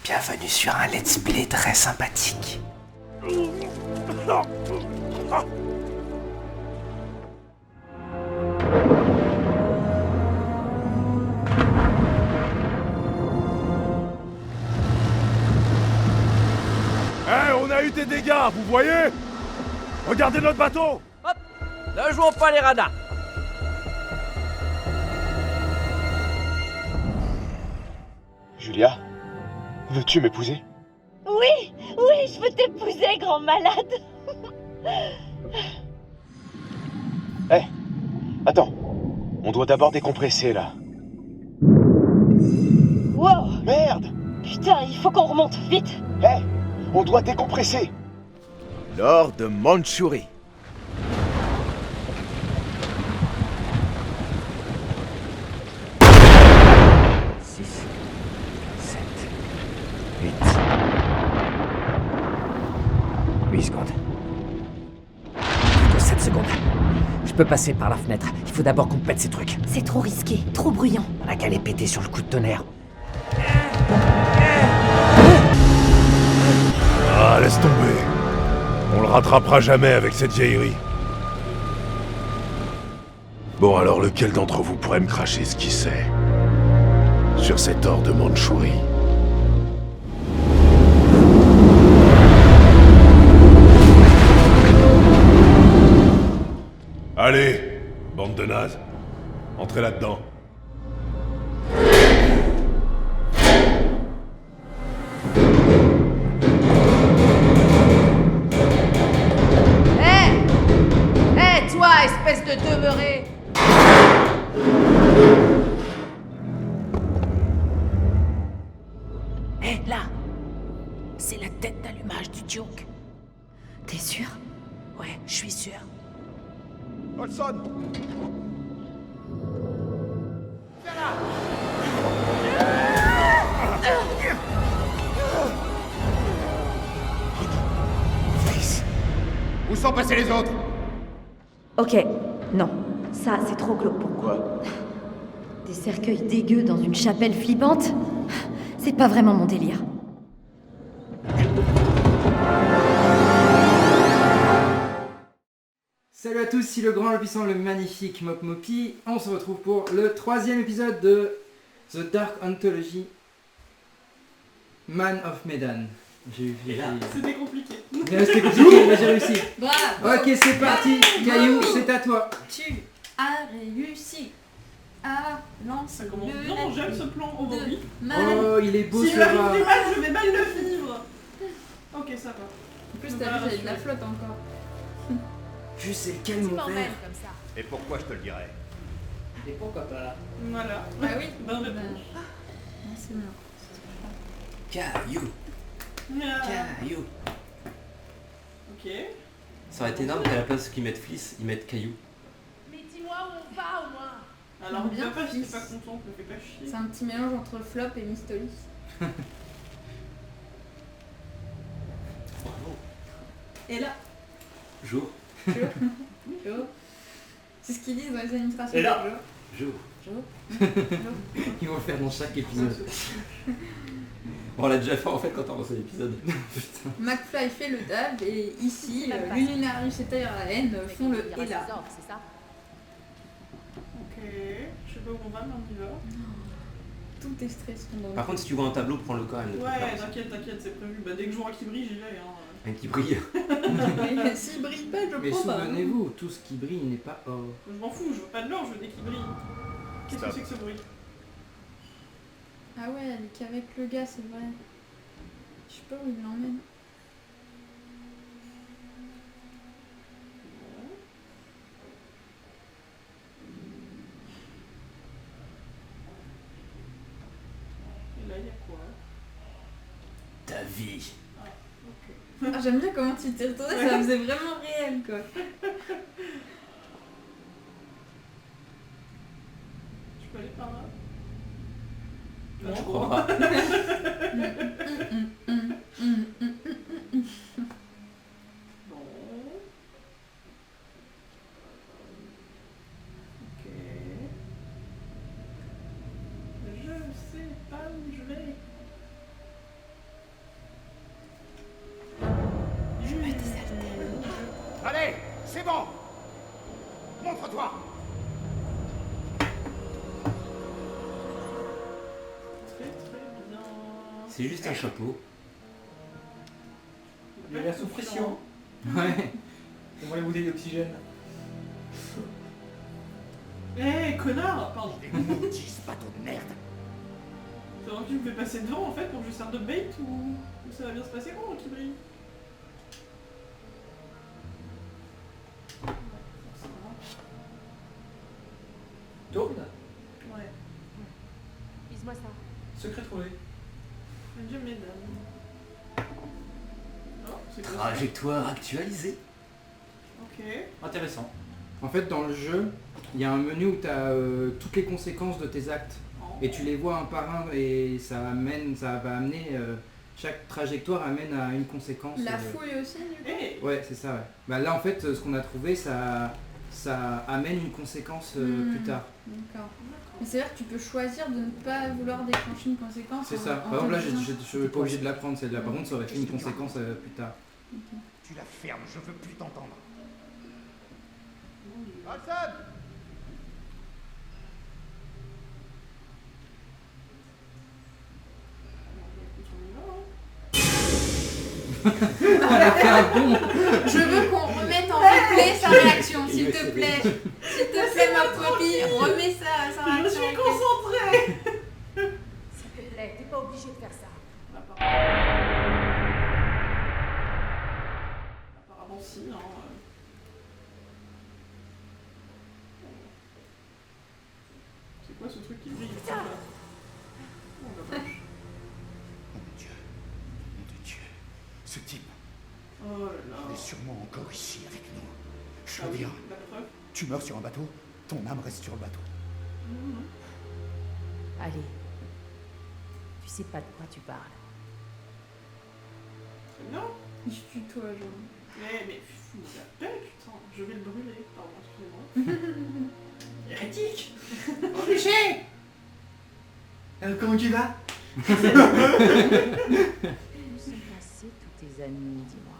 Bienvenue sur un let's play très sympathique. On a eu des dégâts, vous voyez? Regardez notre bateau! Hop! Ne jouons pas les radars! Julia, veux-tu m'épouser? Oui, je veux t'épouser, grand malade. Attends, on doit d'abord décompresser là. Wow, Merde! putain, il faut qu'on remonte, vite. On doit décompresser! Lord de Mandchourie. Secondes. Plus que 7 secondes. Je peux passer par la fenêtre. Il faut d'abord qu'on pète ces trucs. C'est trop risqué, trop bruyant. On a qu'à les péter sur le coup de tonnerre. Ah, laisse tomber. On le rattrapera jamais avec cette vieillerie. Bon, alors lequel d'entre vous pourrait me cracher ce qu'il sait sur cet or de Mandchourie? Allez, bande de nazes, entrez là-dedans. Hé, toi, espèce de demeuré! Là, c'est la tête d'allumage du Duke. T'es sûr? Ouais, je suis sûr. Olson! Où sont passés les autres? Ok, non, ça c'est trop glauque. Pourquoi? Des cercueils dégueux dans une chapelle flippante? C'est pas vraiment mon délire. Salut à tous, ici le grand, le puissant, le magnifique Mop Mopi. On se retrouve pour le 3e épisode de The Dark Anthology Man of Medan. C'était compliqué. C'était compliqué, mais j'ai réussi. Bravo! Ok, c'est parti. Caillou, c'est à toi. Tu as réussi à lancer Ça commence bien, j'aime ce plan aujourd'hui. Oh, il est beau S'il ce m'arrive rat. du mal, je vais mal le vivre. Ok, ça va. En plus, t'as vu, j'avais de la flotte encore. Je sais lequel mon père. comme ça. Et pourquoi je te le dirais? Et pourquoi pas? Voilà. Bah oui. Bonne réponse. C'est bien. Caillou, caillou. Ok. Ça aurait été énorme qu'à la place qu'ils mettent fliss, ils mettent caillou. Mais dis-moi où on va au moins. Alors, Bien papa, si fils. t'es pas content, me fais pas chier. C'est un petit mélange entre Flop et Mistolis. Bravo. Et là, Jour, Jour. C'est ce qu'ils disent dans les administrations. Et là jour. Ils vont le faire dans chaque épisode. Bon, on l'a déjà fait en fait quand on reçoit l'épisode. McFly fait le dab et ici, Luminarius et Tyraen font le et là. C'est ça? ok. Je sais pas où on va, mais on y va. Tout est stressant dans le Par contre, si tu vois un tableau, prends-le quand même. Ouais, t'inquiète, c'est prévu. Bah, dès que je vois qu'il brille, j'y vais. Hein. Un qui brille. Mais s'il brille pas, je Mais prends pas. souvenez-vous, tout ce qui brille n'est pas or. Je m'en fous, je veux pas de l'or, je veux dès qu'il brille. Qu'est-ce que c'est que ce bruit? Ah ouais, elle est qu'avec le gars, c'est vrai. Je sais pas où il l'emmène. Et là, il y a quoi? Ta vie. Ah, j'aime bien comment tu t'es retourné, ça faisait vraiment réel quoi. Je peux aller par là? Je crois pas. Bon. Ok. Je sais pas où je vais. c'est bon. Montre-toi. Très bien. C'est juste un chapeau. Il a l'air sous pression. Ouais. C'est moi les bouteilles d'oxygène. Eh, connard. Pardon. Des maudits bateaux de merde. C'est vrai que tu me fais passer devant en fait pour que je serve de bait ou ça va bien se passer comment qui brille? Tourne. Ouais. Vise-moi ça. Secret trouvé. Adieu mesdames. Oh, c'est quoi ça? Trajectoire actualisée. Ok. Intéressant. En fait, dans le jeu, il y a un menu où tu as toutes les conséquences de tes actes. Et tu les vois un par un et ça va amener... chaque trajectoire amène à une conséquence. La fouille aussi, du coup. Hey. Ouais, c'est ça, ouais. Bah, là, en fait, ce qu'on a trouvé, ça amène une conséquence plus tard. D'accord. Mais c'est vrai que tu peux choisir de ne pas vouloir déclencher une conséquence. C'est ça. en Par exemple, là, te disant- je suis pas obligé de la prendre, celle-là. Par contre, ça aurait fait une conséquence plus tard. Tu la fermes, je veux plus t'entendre. Hudson! Elle a fait un bond. Je veux qu'on remette en replay sa réaction, s'il te plaît. S'il te plaît, ma copie, remets sa Je réaction. suis concentrée. S'il te plaît, t'es pas obligé de faire ça. Apparemment si, hein. C'est quoi ce truc qui brille là? Oh la vache. Oh mon Dieu. Nom de Dieu. Ce type, Oh là là. il est sûrement encore ici avec nous. Je Ah oui, reviens. la preuve. Tu meurs sur un bateau, ton âme reste sur le bateau. Allez. Tu sais pas de quoi tu parles. Très bien. Je tutoie, genre. Mais fous la paix, putain. Je vais le brûler. Pardon, excusez-moi. Hérétique. Cliché. Comment tu vas? Où sont passés tous tes amis, dis-moi?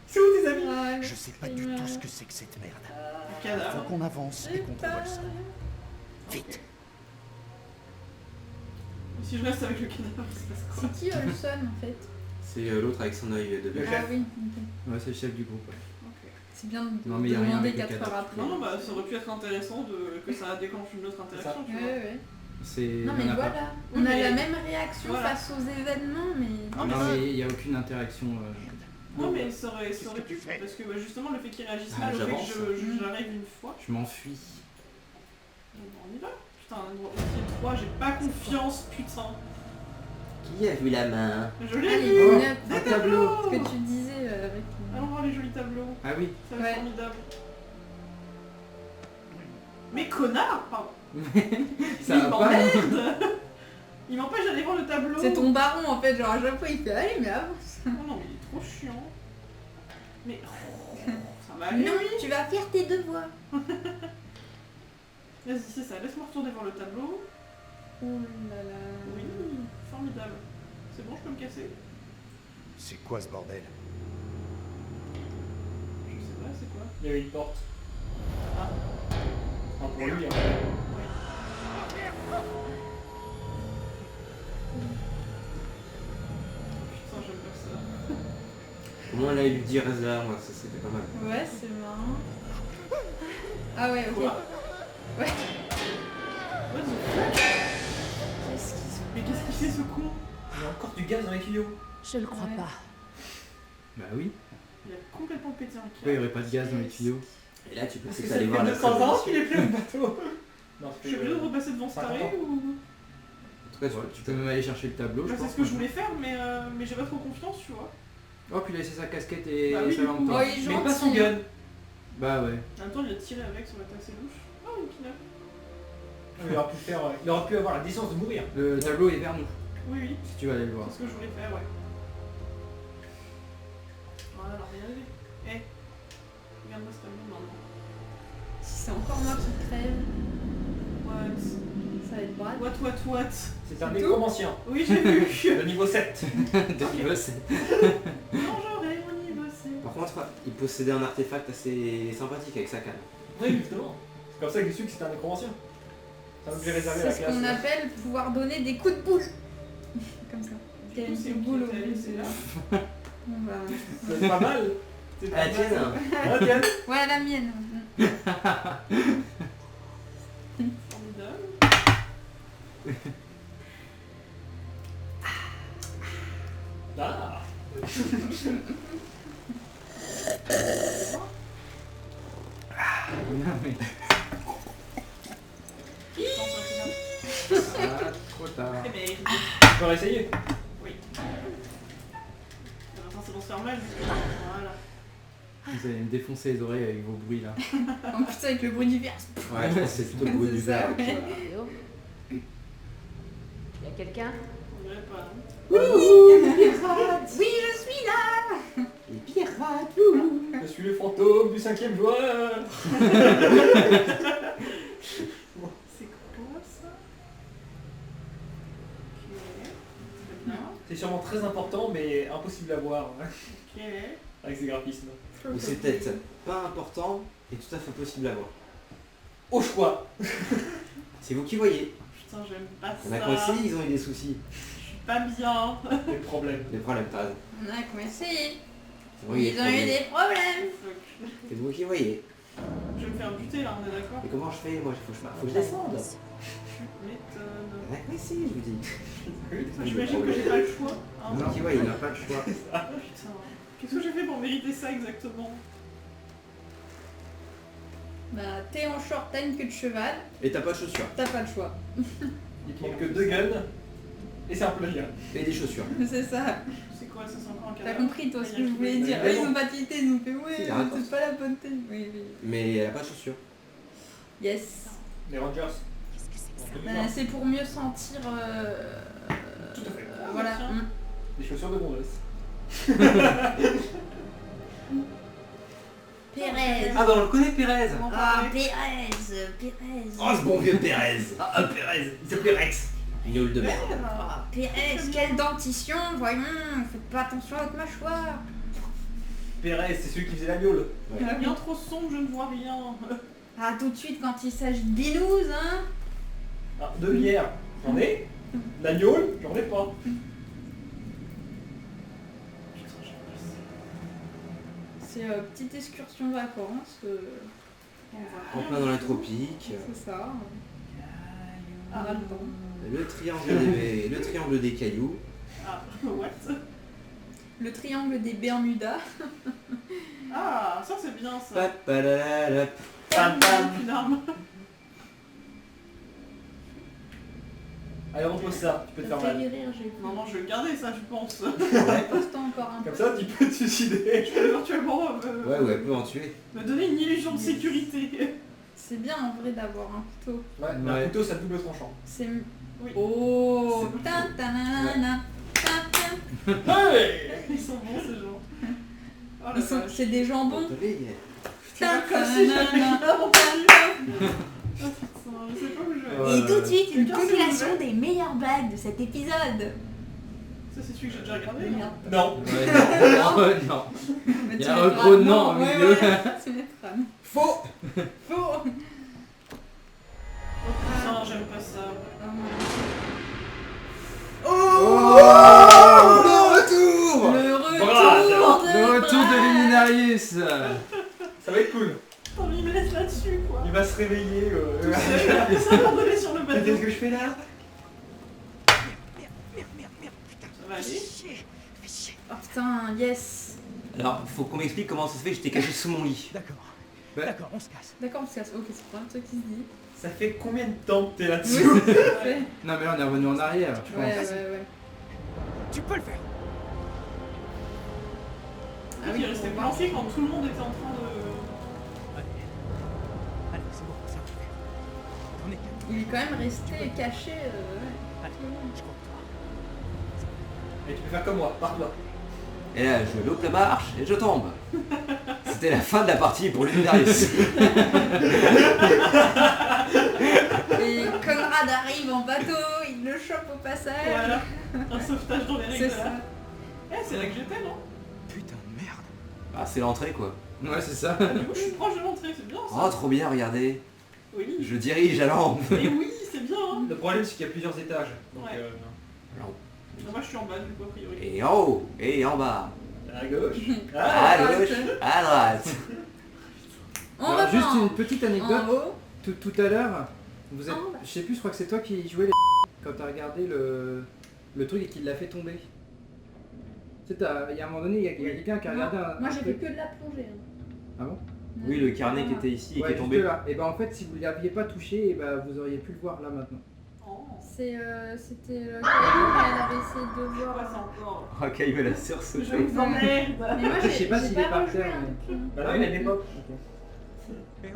C'est où tes amis? Je sais pas du tout ce que c'est que cette merde. Un Faut cadavre. qu'on avance et qu'on trouve ça. Vite. Si je reste avec le cadavre, il se passe quoi? C'est qui Olson en fait? C'est l'autre avec son œil de Le bébé. chef. Ah oui, ok. Ouais, c'est le chef du groupe. Ouais. Ok. C'est bien de Non, mais y a rien demander avec le 4 heures cadavre. après. Non, bah ça aurait pu être intéressant que ça déclenche une autre interaction, tu Ouais, vois. ouais. C'est... Non il y mais en a pas. voilà, Oui, on a mais- la même réaction Voilà. face aux événements, mais... Non, mais il n'y a aucune interaction. Non, mais ça aurait Qu'est-ce que pu, tu fais? parce que bah, justement le fait qu'il réagisse Ah, mal, le fait j'avance. que j'arrive une fois, Je m'enfuis. bon, on y va. Putain, un endroit aussi étroit, j'ai pas confiance, putain. Qui a vu la main? Je l'ai Allez, vu. note Un tableau. ce que tu disais avec... Allons voir les jolis tableaux, Ah oui. ça va Ouais. être formidable. Mais connard, pardon. Ça Il va pas. m'emmerde. Il m'empêche d'aller voir le tableau. C'est ton baron en fait, genre à chaque fois il fait allez mais avance. Oh non, mais il est trop chiant. Mais ça va aller. Non, tu vas faire tes devoirs. Vas-y, c'est ça, laisse-moi retourner voir le tableau. Oh là là. Oui, formidable. C'est bon, je peux me casser? C'est quoi ce bordel? Je sais pas, c'est quoi? Il y avait une porte. Ah. Enfin, pour lui, hein. Putain, j'aime pas ça. Comment elle a eu le dire hasard, moi, ça c'était pas mal. Ouais, c'est marrant. Ah ouais, ok. Quoi? Ouais. What the fuck? Mais qu'est-ce qu'il fait ce con? Il y a encore du gaz dans les tuyaux. Je le crois Ouais. pas. Bah oui. Il a complètement pété un Pourquoi il n'y câble. aurait pas de gaz dans les tuyaux? Et là, tu peux Parce que peut-être ça aller fait voir la 200 ans salle. qu'il est plus au bateau. Non, Je suis obligé de repasser devant ce taré 50 ans. ou... En tout cas, Tu peux même aller chercher le tableau. Bah, je c'est pense, ce que je maintenant. voulais faire, mais j'ai pas trop confiance, tu vois. Oh, puis il a laissé sa casquette et Bah oui, sa du lampe coup. torche. Oh, il est Mais pas son gentil. gun. Bah ouais. En même temps, il a tiré avec, ça aurait été assez louche. Oh, une pinap. Il aurait pu avoir la décence de mourir. Le tableau est vers nous, Oui, oui, si tu veux aller le voir. c'est ce que je voulais faire, ouais. Voilà, alors rien vu. Eh, regarde-moi ce tableau maintenant. Si c'est encore moi qui crève, What? ça va être Brad. What? C'est un tout nécromancien. Oui, j'ai vu. De niveau 7. De niveau 7. Non, j'aurais mon niveau, c'est... Par contre, il possédait un artefact assez sympathique avec sa canne. Oui, justement. C'est comme ça que j'ai su que c'était un nécromancien. C'est un objet réservé à la C'est ce classe. qu'on appelle pouvoir donner des coups de boule. Comme ça. Du coup, c'est une où boule au qui t'a bout. laissé là? Bon, bah, C'est pas mal. C'est Ah, pas mal. tienne. Ah, tienne. ouais, la mienne. Formidable. Ah. Non mais... Ah, trop tard. Eh mais, Tu peux réessayer. oui. Attends, c'est bon, se faire mal. Voilà. Vous allez me défoncer les oreilles avec vos bruits là. En plus, avec le bruit du verre. Ouais, je pense que c'est plutôt le bruit du C'est ça, verre. ouais. Y'a quelqu'un? On dirait pas. Hein. Oui, je suis là. Les pirates. Je suis le fantôme du 5e joueur. C'est quoi ça? Ok. Très bien. C'est sûrement très important, mais impossible à voir hein, Ok. avec ces graphismes. Ou c'est peut-être pas important et tout à fait possible à voir. Au choix. C'est vous qui voyez. Putain, j'aime pas Il y en a ça. qui aussi, ils ont eu des soucis. Je suis pas bien. Des problèmes. Des problèmes, t'as raison. On a commencé. C'est vous qui Ils ont eu des problèmes. C'est vous qui voyez. Je vais me faire buter là, on est d'accord? Mais comment je fais? Moi, faut que je descende. Tu m'étonnes. Il y en a qui aussi, je vous dis. J'imagine que j'ai pas le choix. Hein. Non, qui voyez. il n'a pas le choix. Putain. Qu'est-ce que j'ai fait pour mériter ça exactement? Bah, t'es en short, t'as une queue de cheval, Et t'as pas de chaussures. t'as pas le choix. Il te manque que 2 guns. Et c'est un plagiat. Et des chaussures. C'est ça. C'est quoi ça? C'est encore un T'as cadavre? compris toi ce que je voulais Mais dire. Eux évidemment. ils ont pas tilté, ils ont fait ouais, Si, d'accord. c'est pas la bonne tête. Oui, oui. Mais elle a pas de chaussures. Yes. Les Rangers. C'est pour mieux sentir. Tout à fait. Voilà. tiens. Des chaussures de gonzesse. Pérez. Ah bah on le connaît, Pérez. Comment Ah, parler? Pérez. Pérez. Oh ce bon vieux Pérez. Ah, Pérez. Il s'appelait Rex. Nul de merde. Ah, Pérez, quelle dentition, voyons, faites pas attention à votre mâchoire. Pérez, c'est celui qui faisait la miaule. Il est bien trop sombre, je ne vois rien. Ah, tout de suite quand il s'agit de binouze, hein. Ah, de bière, j'en ai. La miaule, j'en ai pas. Putain, j'ai pas C'est petite excursion vacances. On voit En rien. plein dans les tropiques. C'est ça. Ah, On a le temps. Le triangle des cailloux. Ah, what? Le triangle des Bermudas. Ah, ça c'est bien ça. Papalalap. Pam pam. Une arme. Allez, repose ça, tu peux te faire mal. Non, non, je vais le garder ça, je pense. Pose-toi encore un peu. Comme ça, tu peux te suicider. Je peux éventuellement Ouais, ouais, elle peut en tuer. me donner une illusion de sécurité. C'est bien en vrai d'avoir un couteau. Ouais, mais un couteau, ça double tranchant. C'est... Oui. Oh, C'est tin, tanana, tin, tin. Hey. Ils sont bons ces gens. Oh la Ils sont- vache. C'est des jambons. Putain, comme si j'avais rien entendu. Oh putain, je sais pas où je vais. Ouais. Et tout de suite, une Quelqu'un s'il vous compilation plaît des meilleures blagues de cet épisode. Ça c'est celui que j'ai déjà regardé. Merde. Non. Ouais, non. non. Mais Il y tu a un mettras- gros non au ouais, milieu. ouais, tu mettras. Faux. Faux. Oh putain, j'aime pas ça. Le retour. Le Bravo. retour de... Le retour de Luminarius. Ça va être cool. Attends, mais il me laisse là-dessus quoi. Il va se réveiller. Ça va abandonner sur le bateau. Qu'est-ce que je fais là? Ça va aller. Oh putain, yes. Alors, faut qu'on m'explique comment ça se fait que j'étais caché sous mon lit. D'accord. Ouais. D'accord, on se casse. D'accord, on se casse. Ok, c'est pas un truc qui se dit. Ça fait combien de temps que t'es là-dessous? Ouais, Non mais là on est revenu en arrière, je pense. ouais. Tu peux le faire. Ah oui, il restait planqué quand tout le monde était en train de... Allez, c'est bon, c'est un truc. On est calme. Il est quand même resté caché. Ouais. Allez, je compte toi. Et tu peux faire comme moi, pars-toi. Et là, je loupe la marche et je tombe. C'était la fin de la partie pour Luminarius. Et Conrad arrive en bateau, il le chope au passage. Voilà, un sauvetage dans les règles. C'est ça. Eh, c'est là que j'étais, non? Putain de merde. Bah, c'est l'entrée quoi. Ouais, c'est ça. Du coup, je suis proche de l'entrée, c'est bien ça. Oh, trop bien, regardez. Oui. Je dirige à lampe. Mais oui, c'est bien. Hein. Le problème, c'est qu'il y a plusieurs étages. Donc, Ouais. Alors, Moi, je suis en bas, du coup, a priori. et en haut, et en bas. à gauche. À gauche, à droite. On Alors, reprend. juste une petite anecdote. En haut. Tout à l'heure, vous êtes. En bas. Je sais plus, je crois que c'est toi qui jouais les. Quand t'as regardé le truc et qui l'a fait tomber. Tu sais, il y a un moment donné, il y a quelqu'un qui a regardé un. Moi, un j'ai fait truc. que de la plongée. Hein. Ah bon? Oui, le carnet qui était ici et qui Ouais, est tombé. juste là. Et ben en fait, si vous ne l'aviez pas touché, et ben vous auriez pu le voir là maintenant. Oh. C'était le Caillou, elle avait essayé de Ouais, voir. c'est encore. Oh, Caillou, elle a Je sursauté. vous emmerde. Mais moi, Je sais pas j'ai s'il est par rejoué, terre, hein, mais- depuis. Bah là, il a des pop. Ok. Je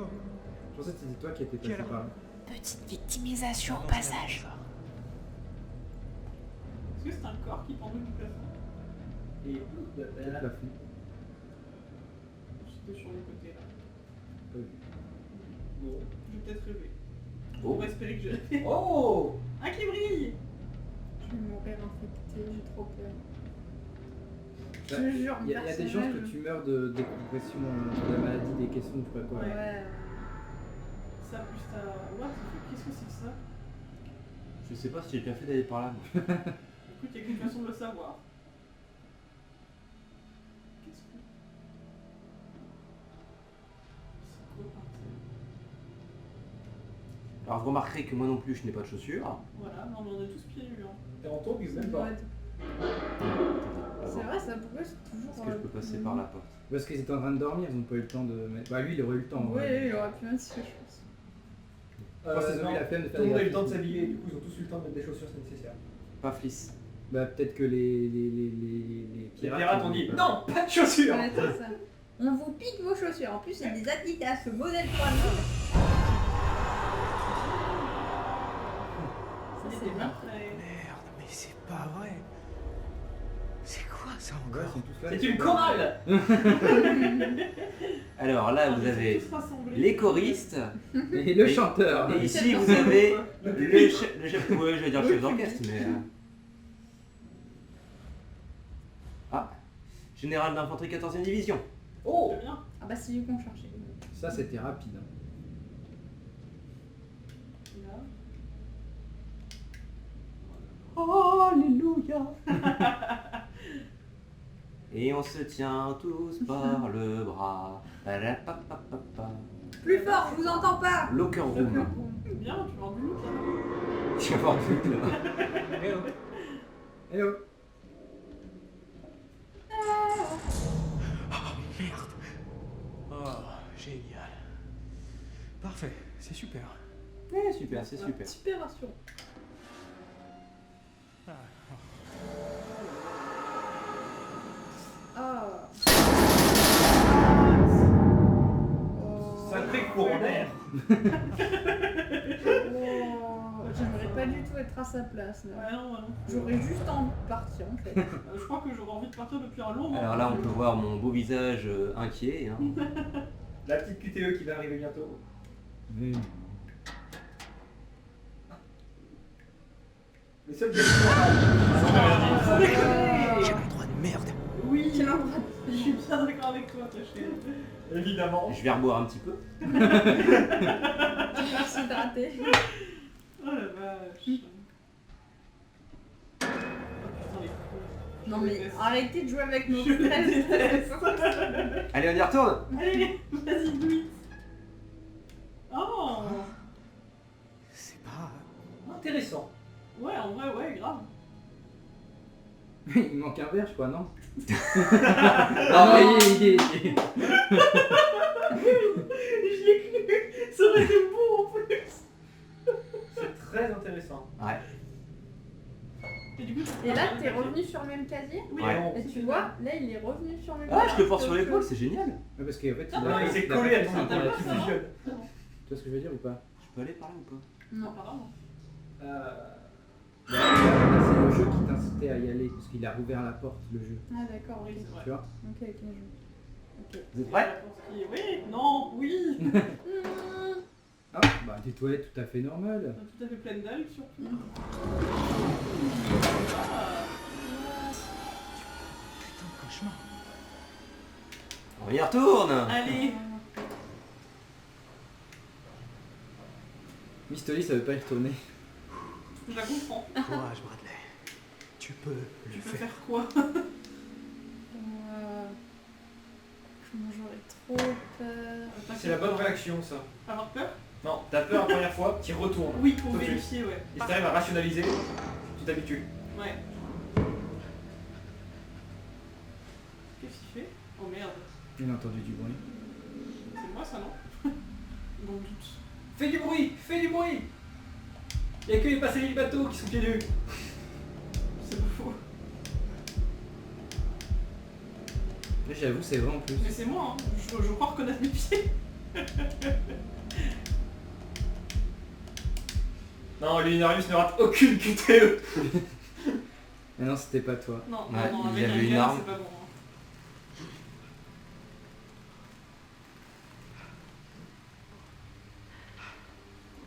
pensais que c'était toi qui étais passé par là. Petite victimisation au passage. Est-ce que c'est un corps qui pendait du plafond? Et Tout le plafond. J'étais sur le côté là. Pas vu. Bon, j'ai peut-être rêvé. Oh. On va espérer que j'ai rêvé. oh, Ah, qui brille! Je vais mourir infectée, j'ai trop peur. Je Bah, te jure, Il y a des chances que tu meurs de décompression, de la maladie des caissons, je sais pas quoi. Ouais. Ouais. Ça plus ta. What? Qu'est-ce que c'est que ça? Je sais pas si j'ai bien fait d'aller par là. moi. Écoute, il y a qu'une façon de le savoir. Qu'est-ce que. C'est quoi par terre? Alors vous remarquerez que moi non plus je n'ai pas de chaussures. Voilà, non, mais on est tous pieds nus. Hein. t'es en taupe, ils aiment pas. C'est vrai, ça pourrait c'est toujours. Est-ce que je peux passer par la porte? Parce qu'ils étaient en train de dormir, ils n'ont pas eu le temps de mettre. Bah lui, il aurait eu le temps. Oui, ouais. il aurait pu mettre, je pense. Je pense qu'ils ont Non, eu la flemme de faire tout le monde a eu des le temps de graphismes. s'habiller, du coup, ils ont tous eu le temps de mettre des chaussures, c'est nécessaire. Pas fliss. Bah peut-être que les Les pirates. pirates ont dit non, pas de chaussures. Ouais, c'est ça. On vous pique vos chaussures. En plus, c'est des Adidas, modèle 3000. C'est des meurtres. Merde, mais c'est pas vrai. C'est quoi ça Ouais, encore? ils sont tous là, C'est ils une sont- chorale. Alors là vous avez les choristes. Et le Et- chanteur. Et ici vous avez le chef. Ouais, je vais dire le chef d'orchestre, mais. Ah, général d'infanterie 14e division. Oh, C'est bien. Ah bah, c'est lui qu'on cherchait. Ça c'était rapide. Hein. Là. Alléluia. Et on se tient tous par le bras. Parapapapapa. Plus fort, je vous entends pas. Locker room. Bien, tu m'en dis là. Tu vas voir le truc là. Hello. Merde. Oh, génial. Parfait, c'est super. Ouais, super, c'est super. Super rassurant. Ah. sacré courant d'air. J'aimerais pas du tout être à sa place. Là. Ouais, non, ouais, non. J'aurais juste envie de partir en fait. Je crois que j'aurais envie de partir depuis un long moment. Alors là, on peut voir mon beau visage inquiet. Hein. La petite QTE qui va arriver bientôt. Mais... Les seuls qui J'ai un droit de merde. Oui, je suis bien d'accord avec toi, Taché. Évidemment. Je vais reboire un petit peu. Merci d'hydrater. Oh la vache. Oh, putain, les cons. Non Je mais déteste. arrêtez de jouer avec nos Je stress. déteste. Allez, on y retourne. Allez, vas-y, do it. Oh. C'est pas... Intéressant. Ouais, en vrai, ouais, grave. Il manque un verre, je crois, non? Non, mais il est... J'y ai cru. Ça aurait été beau en plus. C'est très intéressant. Ouais. Et, du coup, Et là t'es revenu sur le même casier. Oui, Ouais. alors, Et tu vois, là il est revenu sur le même Ah, casier. je te porte sur l'épaule, c'est génial. Ouais, parce qu'en fait, Ah, Non, il s'est collé à ton épaule, tu fusionnes. Tu vois ce que je veux dire ou pas? Je peux aller par là ou pas? Non. apparemment. Là, c'est le jeu qui t'incitait à y aller, parce qu'il a rouvert la porte, le jeu. Ah d'accord, Oui, ok. c'est vrai. Tu vois? Ok, ok, je... Vous êtes prêts? Oui, non, oui. Ah, bah des toilettes tout à fait normales. Tout à fait pleine d'algues surtout. Putain de cauchemar. On y retourne. Allez. Mistoli, ça veut pas y retourner. Je la comprends. Courage, Bradley. Tu peux le Tu peux faire. faire quoi? Comment j'aurais trop peur. C'est la bonne réaction, ça. Avoir peur? Non, t'as peur la première fois, t'y retournes. Oui, pour Tout de suite. vérifier, ouais. Et si t'arrives à rationaliser, tu t'habitues. Ouais. Qu'est-ce qu'il fait? Oh merde. Il a entendu du bruit. C'est moi ça, non? Dans le doute. Fais du bruit. Y'a que les passagers du bateau qui sont pieds nus. C'est pas faux. Mais j'avoue, c'est vrai en plus. Mais c'est moi, hein. Je crois reconnaître mes pieds. Non, Lunarius ne rate aucune QTE. Mais non, c'était pas toi. Non, Ouais, non, il avec avait un une gars, arme. c'est pas bon. Hein.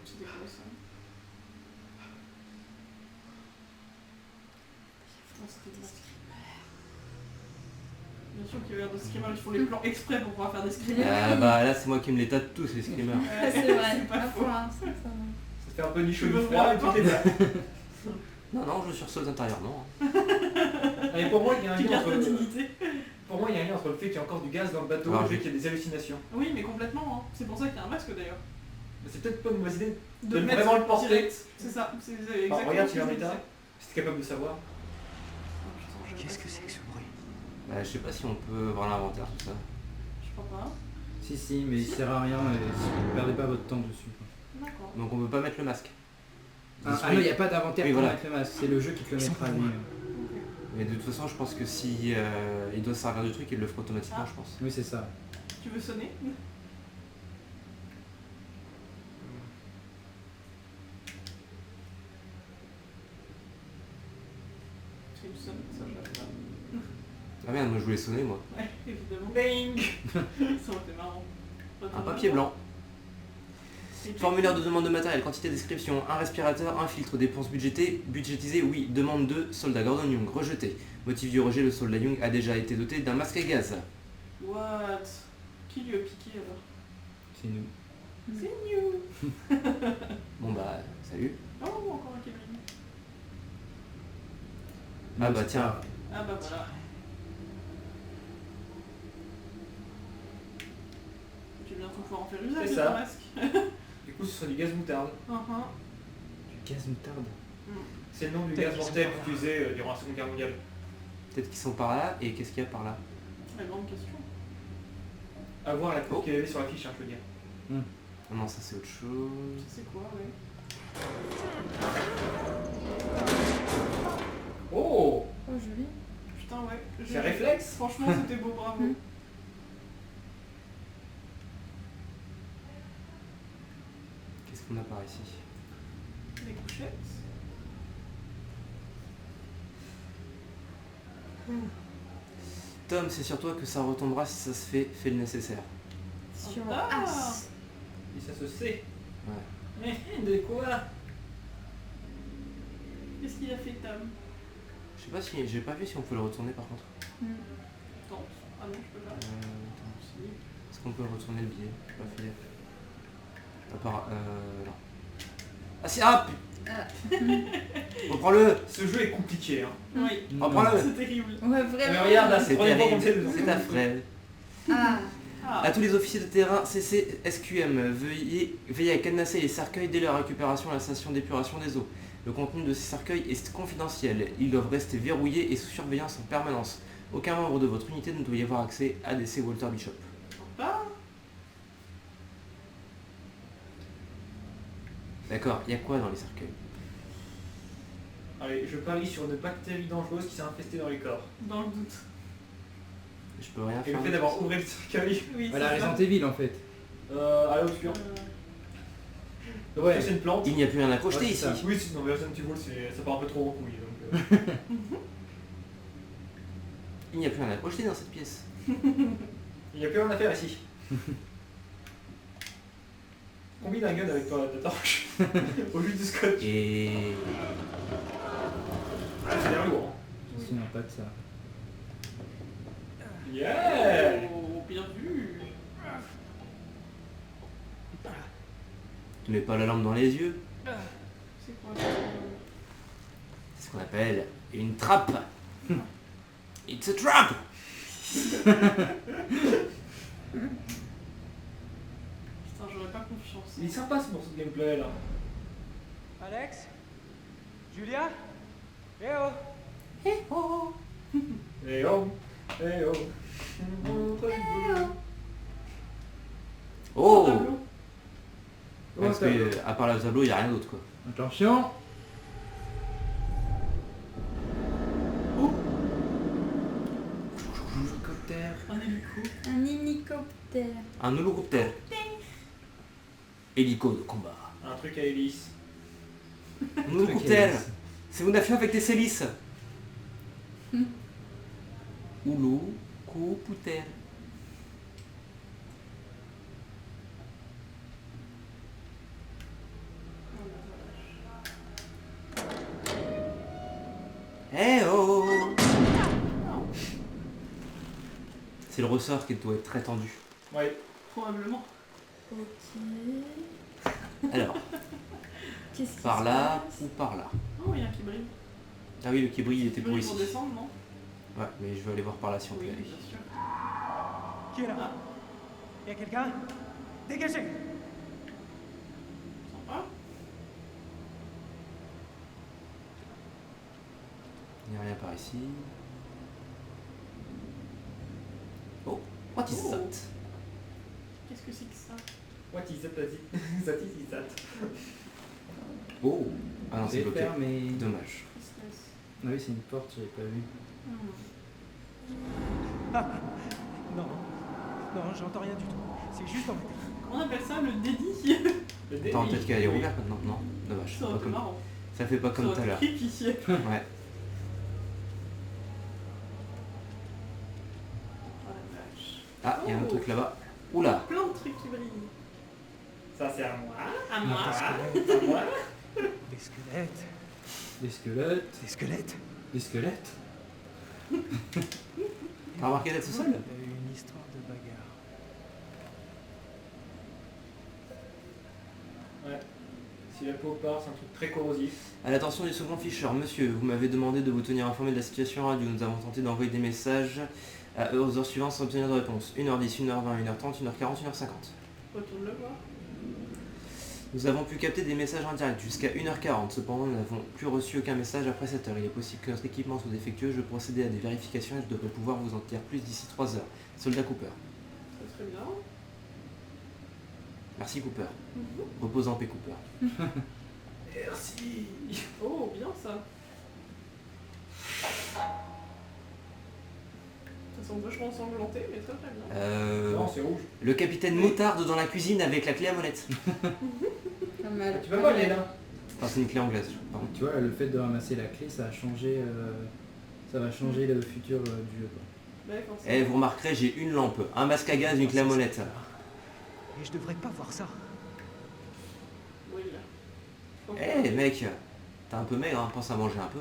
C'est dégueulasse, ça. Putain, c'était de la screamer. Bien sûr qu'il y a l'air de screamer, ils font les plans exprès pour pouvoir faire des screamers. Ah bah là c'est moi qui me les tâte tous les screamers. Ouais, c'est vrai. C'est pas Ah, faux. pour l'instant, ça va. Ça te fait un peu ni chaud Tu ni veux froid et faire tout est là. Non, je sursaute intérieurement. Et pour moi, il y a un Tu lien gardes ta entre... dignité. Pour moi, il y a un lien entre le fait qu'il y a encore du gaz dans le bateau et Alors, le fait qu'il y a des hallucinations. Oui, mais complètement. Hein. C'est pour ça qu'il y a un masque d'ailleurs. Mais c'est peut-être pas une mauvaise idée De de vraiment le porter. direct. C'est ça. C'est exactement regarde, ce il est que en je état. disais. Si t'es capable de savoir. Oh, putain, j'avais Qu'est-ce pas que c'est que ce bruit? Bah, je sais pas si on peut voir l'inventaire, tout ça. Je crois pas. Si, mais il sert à rien et vous perdez pas votre temps dessus. Quoi. D'accord. Donc on peut pas mettre le masque. Ah non, il n'y a pas d'inventaire Oui, pour voilà. mettre le masque, c'est le jeu qui te le mettra lui. Mais de toute façon, je pense que si il doit se servir du truc, il le fera automatiquement, Ah. je pense. Oui, c'est ça. Tu veux sonner? C'est une sonne, ça je l'avais pas. Ah merde, moi je voulais sonner moi. Ouais, évidemment. Bing. Ça aurait été marrant. Un papier blanc. Et puis- Formulaire de demande de matériel, quantité description, un respirateur, un filtre, dépenses budgétisées, oui, demande de soldat Gordon Young, rejeté. Motif du rejet, le soldat Young a déjà été doté d'un masque à gaz. What? Qui lui a piqué alors? C'est nous. C'est new. Bon bah, salut. Oh, encore un Kevin. Ah bah tiens, Ah bah voilà. Tu vas bientôt pouvoir en faire usage C'est de ça. ton masque. Du coup, ce sera du gaz moutarde. Du gaz moutarde. C'est le nom du Peut-être gaz qu'ils mortel sont pas utilisé durant la Seconde Guerre mondiale. peut-être qu'ils sont par là, et qu'est-ce qu'il y a par là? La grande question. À voir la cote qu'il y avait sur la fiche, hein, je veux dire. Ah non, ça c'est autre chose. Ça c'est quoi, ouais. Oh, Oh, joli. Putain, ouais. c'est réflexe. Franchement, c'était beau, bravo. Qu'est-ce qu'on a par ici? Les couchettes. Tom, c'est sur toi que ça retombera si ça se fait, fais le nécessaire. Sur Ah. As. Et ça se sait. Ouais. Mais de quoi? Qu'est-ce qu'il a fait, Tom? Je sais pas si, j'ai pas vu si on peut le retourner par contre. Tente. Ah non, je peux pas. Attends. Si. Est-ce qu'on peut retourner le billet? J'ai pas fait gaffe. À part, non. Ah si, ah reprends-le. Ce jeu est compliqué, hein. Oui. Reprends-le. C'est terrible. Ouais, Mais vraiment. regarde là, c'est C'est le premier fois qu'on terrible, sait de c'est à Fred. Ah. Ah. À tous les officiers de terrain, CC, SQM, veillez à cadenasser les cercueils dès leur récupération à la station d'épuration des eaux. Le contenu de ces cercueils est confidentiel. Ils doivent rester verrouillés et sous surveillance en permanence. Aucun membre de votre unité ne doit y avoir accès à DC Walter Bishop. Pas. D'accord, il y a quoi dans les cercueils? Allez, je parie sur une bactérie dangereuse qui s'est infestée dans les corps. Dans le doute. Je peux rien Et faire. le fait d'avoir ouvert le cercueil, Oui, Voilà, c'est ça. Resident Evil en fait. à l'obscur. Donc Ouais. c'est une plante. Il n'y a plus rien à crocheter Ouais, ici. c'est ça. Oui, non mais Resident Evil, ça part un peu trop en couille. Donc, Il n'y a plus rien à crocheter dans cette pièce. il n'y a plus rien à faire ici. Combine un gun avec ta torche au lieu du scotch. Et... Ah, c'est l'air lourd. Hein. Je me souviens pas de ça. Yeah. Au pire Tu mets pas la lampe dans les yeux. C'est quoi C'est ce qu'on appelle une trappe. It's a trap. Putain, j'aurais pas confiance. Il est sympa ce morceau de gameplay là. Alex? Julia? Eh oh! Eh oh. Eh oh, eh oh. Oh. Tableau. Parce que à part le tableau, il y a rien d'autre quoi. Attention. Hélicoptère. Un hélico. Un hélicoptère. Un hélicoptère. Hélico de combat. Un truc à hélice. Un hélicoptère. C'est mon affaire avec tes hélices. Oulou, coupoutère. Eh oh. C'est le ressort qui doit être très tendu. Ouais. Probablement. Ok. Alors, Qu'est-ce qui par se là passe ou par là. Oh, il y a un qui brille. Ah oui, le qui brille il était Qui pour brille ici. pour descendre, non? Ouais, mais je vais aller voir par là si on peut Oui, y aller. bien sûr. Qui est là? Y'a quelqu'un? Dégagez! Sympa. Il n'y a rien par ici. Oh, what is Oh. that? Qu'est-ce que c'est que ça? What is that? That is that. Oh, ah non, c'est bloqué. fermé. Dommage. Tristesse. Ah oui, c'est une porte, j'avais pas vu. Ah! Non. Non, j'entends rien du tout. C'est juste en fait. Comment on appelle ça, le déni? Le déni. Attends, peut-être qu'elle est ouverte maintenant. Non, dommage. Ça aurait Pas été comme... marrant. Ça fait pas comme tout Ça à aurait l'heure. été creepy. Ouais. Oh la vache. Ah, il y a un Oh. truc là-bas. Oula. Plein de trucs qui brillent. Ça c'est à moi. À moi. À moi. Des squelettes. Des squelettes. Des squelettes. Des squelettes. T'as remarqué d'être seul? Il y a eu une histoire de bagarre. Ouais. Si la peau part, c'est un truc très corrosif. À l'attention du second Fisher, monsieur, vous m'avez demandé de vous tenir informé de la situation radio. Nous avons tenté d'envoyer des messages aux heures suivantes sans obtenir de réponse. 1h10, 1h20, 1h30, 1h40, 1h50. Retourne le voir. Nous avons pu capter des messages en direct jusqu'à 1h40. Cependant, nous n'avons plus reçu aucun message après cette heure. Il est possible que notre équipement soit défectueux. Je vais procéder à des vérifications et je devrais pouvoir vous en dire plus d'ici 3 heures. Soldat Cooper. Ça serait bien. Merci Cooper. Repose en paix Cooper. Merci. Oh, bien ça. Ça semble vachement ensanglanté, mais très très bien. Non, c'est rouge. Le capitaine Moutarde dans la cuisine avec la clé à molette. Pas mal. Tu vas pas aller là? Enfin, c'est une clé anglaise, pardon. Tu vois, le fait de ramasser la clé, ça a changé. Ça va changer le futur du jeu. Quoi. Ouais, quand Eh, vous remarquerez, j'ai une lampe, un masque à gaz, une clé à molette. Et je devrais pas voir ça. Oui, là. Eh mec, t'es un peu maigre, hein, pense à manger un peu.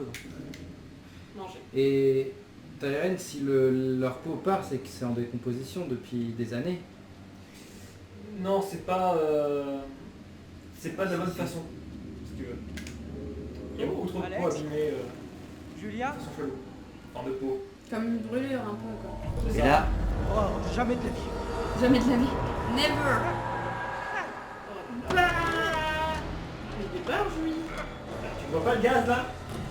Manger. Et Tyren, si leur peau part, c'est que c'est en décomposition depuis des années. Non, c'est pas de la bonne façon, si tu veux. Il y a beaucoup trop de peau Alex abîmée. Julia? Ils sont chelous. Enfin, de peau. Comme une brûlure un peu quoi. Et là, Oh, jamais de la vie. Jamais de la vie. Never. Mais des barges, oui. Tu vois pas le gaz là?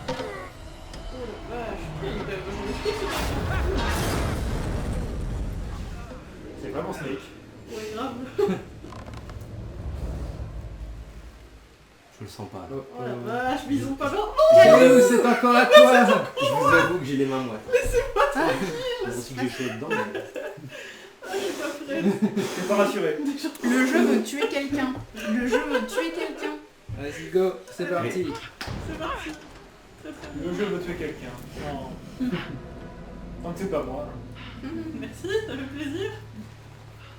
Oh la vache. Il doit j'en ai fait, C'est vraiment Snake. ce ouais, grave. je le sens pas. Oh, Oh la vache, mais ils ont pas peur. Calou, c'est encore à toi. Je vous avoue que j'ai les mains moites. Laissez-moi tranquille. Je sais que j'ai chaud dedans, mais... Ah, j'ai pas prête. T'es pas rassuré. Le jeu veut tuer quelqu'un. Le jeu veut tuer quelqu'un. Vas-y, go, c'est parti. C'est parti. Très très bien. Le jeu veut tuer quelqu'un. Non. Tant que c'est pas moi. Merci, ça fait plaisir.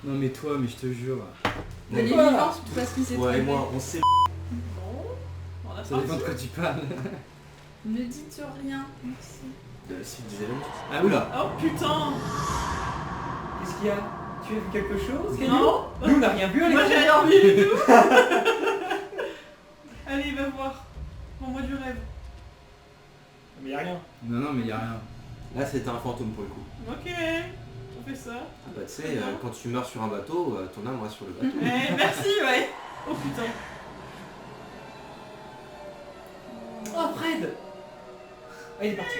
Non mais toi, mais je te jure. Elle est vivante parce qu'il s'est Ouais, trompé. et moi, on sait. Bon. On a Ça dépend de quoi parti. tu parles. Ne dites rien. Merci. De la suite des événements. Ah oula. Oh putain. Qu'est-ce qu'il y a? Tu as vu quelque chose? Non. Nous on n'a rien vu à Moi l'écran. j'ai rien vu du tout. voir. Rends-moi du rêve. Mais y'a rien. Non, mais y a rien. Là, c'était un fantôme pour le coup. Ok, on fait ça. Ah bah tu sais, quand tu meurs sur un bateau, ton âme reste sur le bateau. Eh, merci, ouais. Oh putain. Oh, Fred. Ah, il est parti.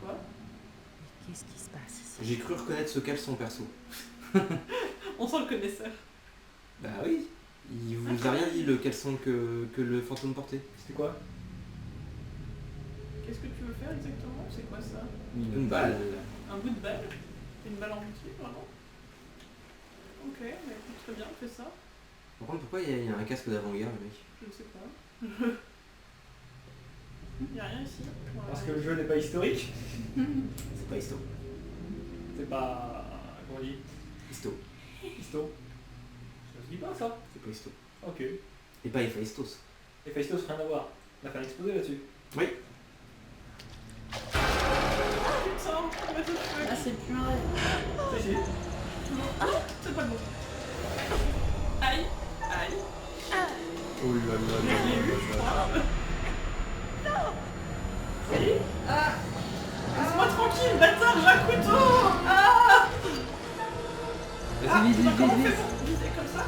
Quoi? Qu'est-ce qui se passe ici? J'ai cru reconnaître ce caleçon perso. On sent le connaisseur. Bah oui, il vous a rien dit le caleçon que le fantôme portait. C'était quoi? Qu'est-ce que tu veux faire exactement? C'est quoi ça? Une balle. Un bout de balle? Une balle en entier, vraiment? Ok, bah écoute, très bien, fais ça. Par contre, pourquoi il y a un casque d'avant-guerre, le mec? Je ne sais pas. Y'a rien ici. Voilà. Parce que le jeu n'est pas historique. C'est pas histo. C'est pas... Comment on dit? Histo. Histo. Ça se dit pas ça. C'est pas histo. Ok. Et pas Héphaïstos. Et Héphaïstos, rien à voir. On a fait un exposé là-dessus. Oui. Putain, on va tout tuer. Ah, c'est plus un rêve. Si, si. C'est pas bon. Aïe, aïe. Oh là là Je l'ai eu, je crois. Si. Ah. Laisse-moi tranquille, bâtard, j'ai un couteau. Ah. Vas-y, vite, vite, Comment on vite, fait vite. pour viser comme ça?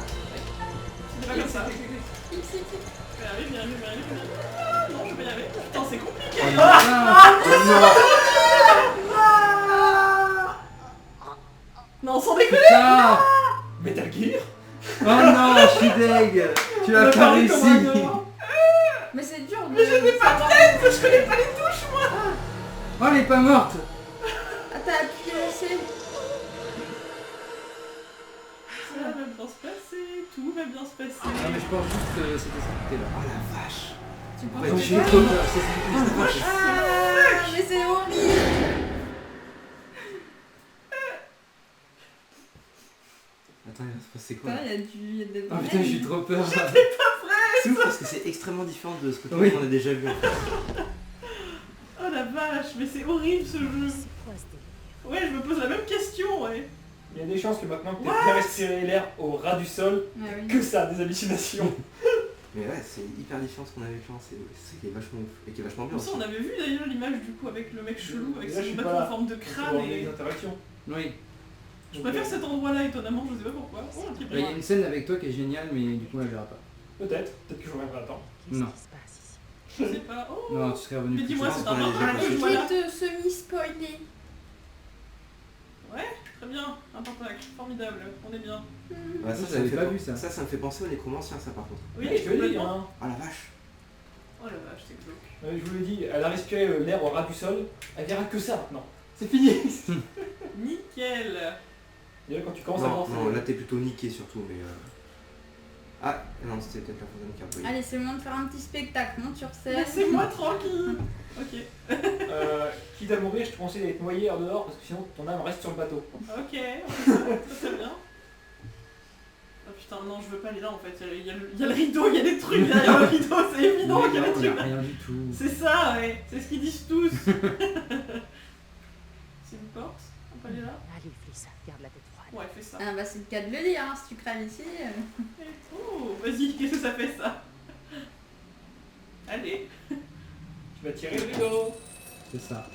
C'est pas comme ça. Ici. Je vais y arriver, je vais y arriver, je vais y arriver. Ah, non, je vais y arriver. Putain, c'est compliqué. Oh non. Non, sans déconner. Putain. Metal Gear. Oh non, je suis deg. Tu l'as pas réussi. Mais c'est dur de... Mais je n'ai pas de tête, je connais pas les touches, moi. Oh, elle est pas morte. Ah, t'as appuyé C. Ça va bien se passer, tout va bien se passer. Non mais je pense juste que c'était ça qui était là. Oh la vache. Tu penses Ouais, que J'ai c'est trop quoi? peur, c'est ça. Ah, mais c'est horrible. Attends, il va se passer quoi? Putain, il y a des Oh putain, j'ai trop peur. C'est ouf parce que c'est extrêmement différent de ce que Oui. on a déjà vu en fait. Oh la vache, mais c'est horrible ce jeu. Ouais, je me pose la même question, ouais. Il y a des chances que maintenant que t'aies bien respiré l'air au ras du sol, Ah oui. que ça, des hallucinations. Mais ouais, c'est hyper différent de ce qu'on avait fait, c'est ça qui est vachement ouf et qui est vachement bien Comme ça, aussi. on avait vu d'ailleurs l'image du coup avec le mec chelou, avec Là, je son suis bateau pas là. en forme de Pour crâne avoir et... des interactions. Oui. Je préfère cet endroit-là étonnamment, je sais pas pourquoi. Oh, ok, Il y a une scène avec toi qui est géniale, mais du coup, on la verra pas. Peut-être que je reviendrai à temps. Non. je sais pas. Oh. Non, tu serais revenu Mais plus dis-moi, tard. c'est qu'on un a déjà endroit passé. que je Je vois là. vais te semi-spoiler. Ouais, très bien, un pentacle, formidable, on est bien. Bah, ça, j'avais me fait pas pen- vu ça. Ça me fait penser aux nécromanciens ça par contre. Oui, je te le dis, complètement. hein. Ah la vache. Oh la vache, c'est glauque. Je vous l'ai dit, elle a respiré l'air au ras du sol, elle verra que ça maintenant. C'est fini. Nickel. Et là, quand tu commences à Non, lancer... non, là t'es plutôt niqué surtout, mais Ah, non, c'était peut-être la fontaine qui a brillé. Allez, c'est le moment de faire un petit spectacle, monte sur scène. Laissez-moi tranquille. Ok. Quitte à mourir, je te conseille d'être noyé hors dehors parce que sinon ton âme reste sur le bateau. Ok, on fait ça, très très bien. Oh putain, non, je veux pas aller là en fait. Il y a le rideau, il y a des trucs derrière le rideau, c'est évident qu'il y a des Il y a trucs. rien du tout. C'est ça, ouais, c'est ce qu'ils disent tous. C'est une porte, on peut aller là. Allez, fais ça, garde la tête froide. Ouais, fais ça. Ah bah c'est le cas de le dire, hein, si tu crèves ici. Oh, vas-y, qu'est-ce que ça fait ça? Allez. Tu vas tirer le rideau. C'est ça.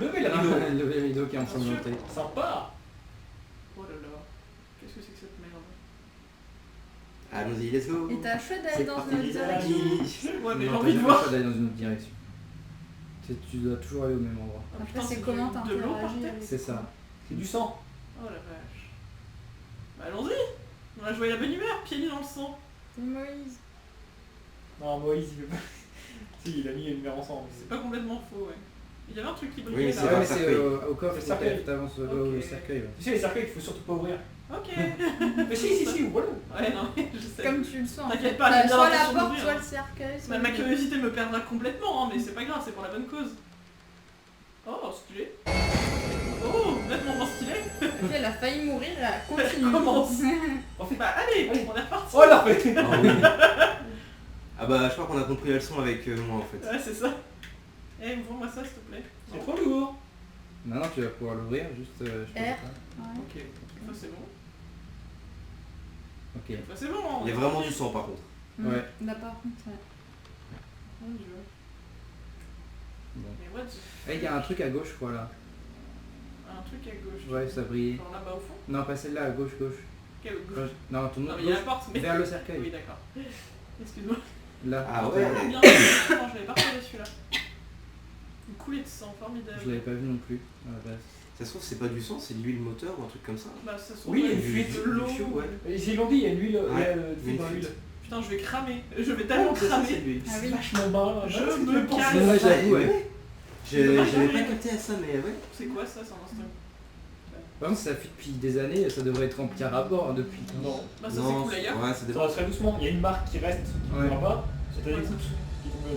Levez le rideau. Lever le rideau qui est ensanglanté. Sympa. Oh là là, qu'est-ce que c'est que cette merde? Allons-y, let's go. Et t'as choix d'aller C'est dans parti, une autre les direction. amis. Ouais, mais j'ai Non, envie de t'as voir. pas le choix d'aller dans une autre direction. Tu dois toujours aller au même endroit. Oh, Après putain, c'est du- comment de l'eau par t'interagis terre. avec C'est ça. C'est du sang. Oh la vache. Bah allons-y. On a joué la bonne humeur, pieds nus dans le sang. C'est Moïse. Non, Moïse, il veut pas. Si, il a mis une lumière ensemble. C'est pas complètement faux, ouais. Il y avait un truc qui Oui, brillait mais là. c'est Ouais, pas mais un c'est cercueil. au coffre, Le faut cercueil. que t'avances au Ok. cercueil. Ouais. Tu sais, les cercueils qu'il faut surtout pas ouvrir. Ok. Mais si, voilà. Ouais, non, mais je sais. Comme tu le sens. en T'inquiète fait. pas, j'ai T'as bien soit la l'intention porte, d'ouvrir, soit hein. le cercueil. soit Ma le- curiosité me perdra complètement, hein, mais c'est pas grave, c'est pour la bonne cause. Oh, stylé. Oh, nettement moins stylé. Ok, elle a failli mourir, elle continue. Elle commence. Refais. Bah allez, Allez. on est reparti. Oh, elle l'a refait. Ah oui. Ah bah je crois qu'on a compris la leçon avec moi en fait. Ouais, c'est ça. Eh, ouvre-moi ça, s'il te plaît. C'est trop lourd. Maintenant tu vas pouvoir l'ouvrir, juste je sais R. pas. Ouais. Ok, ça c'est bon. Ok. Bah, c'est bon, hein, Il y a vraiment du sang par contre. Ouais. Là par contre, ouais. Mon dieu. Bon. Mais what the- Il y a un truc à gauche, je crois, là. Un truc à gauche. Ouais, ça brillait. Genre là-bas au fond. Non, pas celle-là, à gauche, gauche. Quelle Quand gauche? je- Non, ton Non, autre mais il y a la gauche, porte, mais... vers le cercueil. Oui, d'accord. Excuse-moi. Là. Ah ouais. Oh, bien. Non, je l'avais pas retrouvé celui-là. Une coulée de sang, formidable. Je l'avais pas vu non plus, à la base. Ça se trouve, c'est pas du sang, c'est de l'huile moteur ou un truc comme ça. Bah, ça se trouve, Oui, il y a ouais, une fuite de l'eau. du fio, ouais. Ils l'ont dit, il y a une huile, il y a Ouais, du une dans fuite. l'huile. Putain, je vais cramer. Je vais tellement C'est cramer. l'huile. Ah oui. Vachement bas. Je Parce que me tu penses- casse. Ouais, j'avoue, ouais. ouais. J'avais pas capté à ça, mais ouais. C'est quoi ça? C'est un instinct. Par contre, ça fuit depuis des années, ça devrait être rempli à rapport hein, depuis. Non. Bah, ça Non, s'écoule ailleurs. ouais, ça Ça dépend. va très doucement. Il y a une marque qui reste, qui Ouais. ne va pas. C'est à Ouais. l'écoute.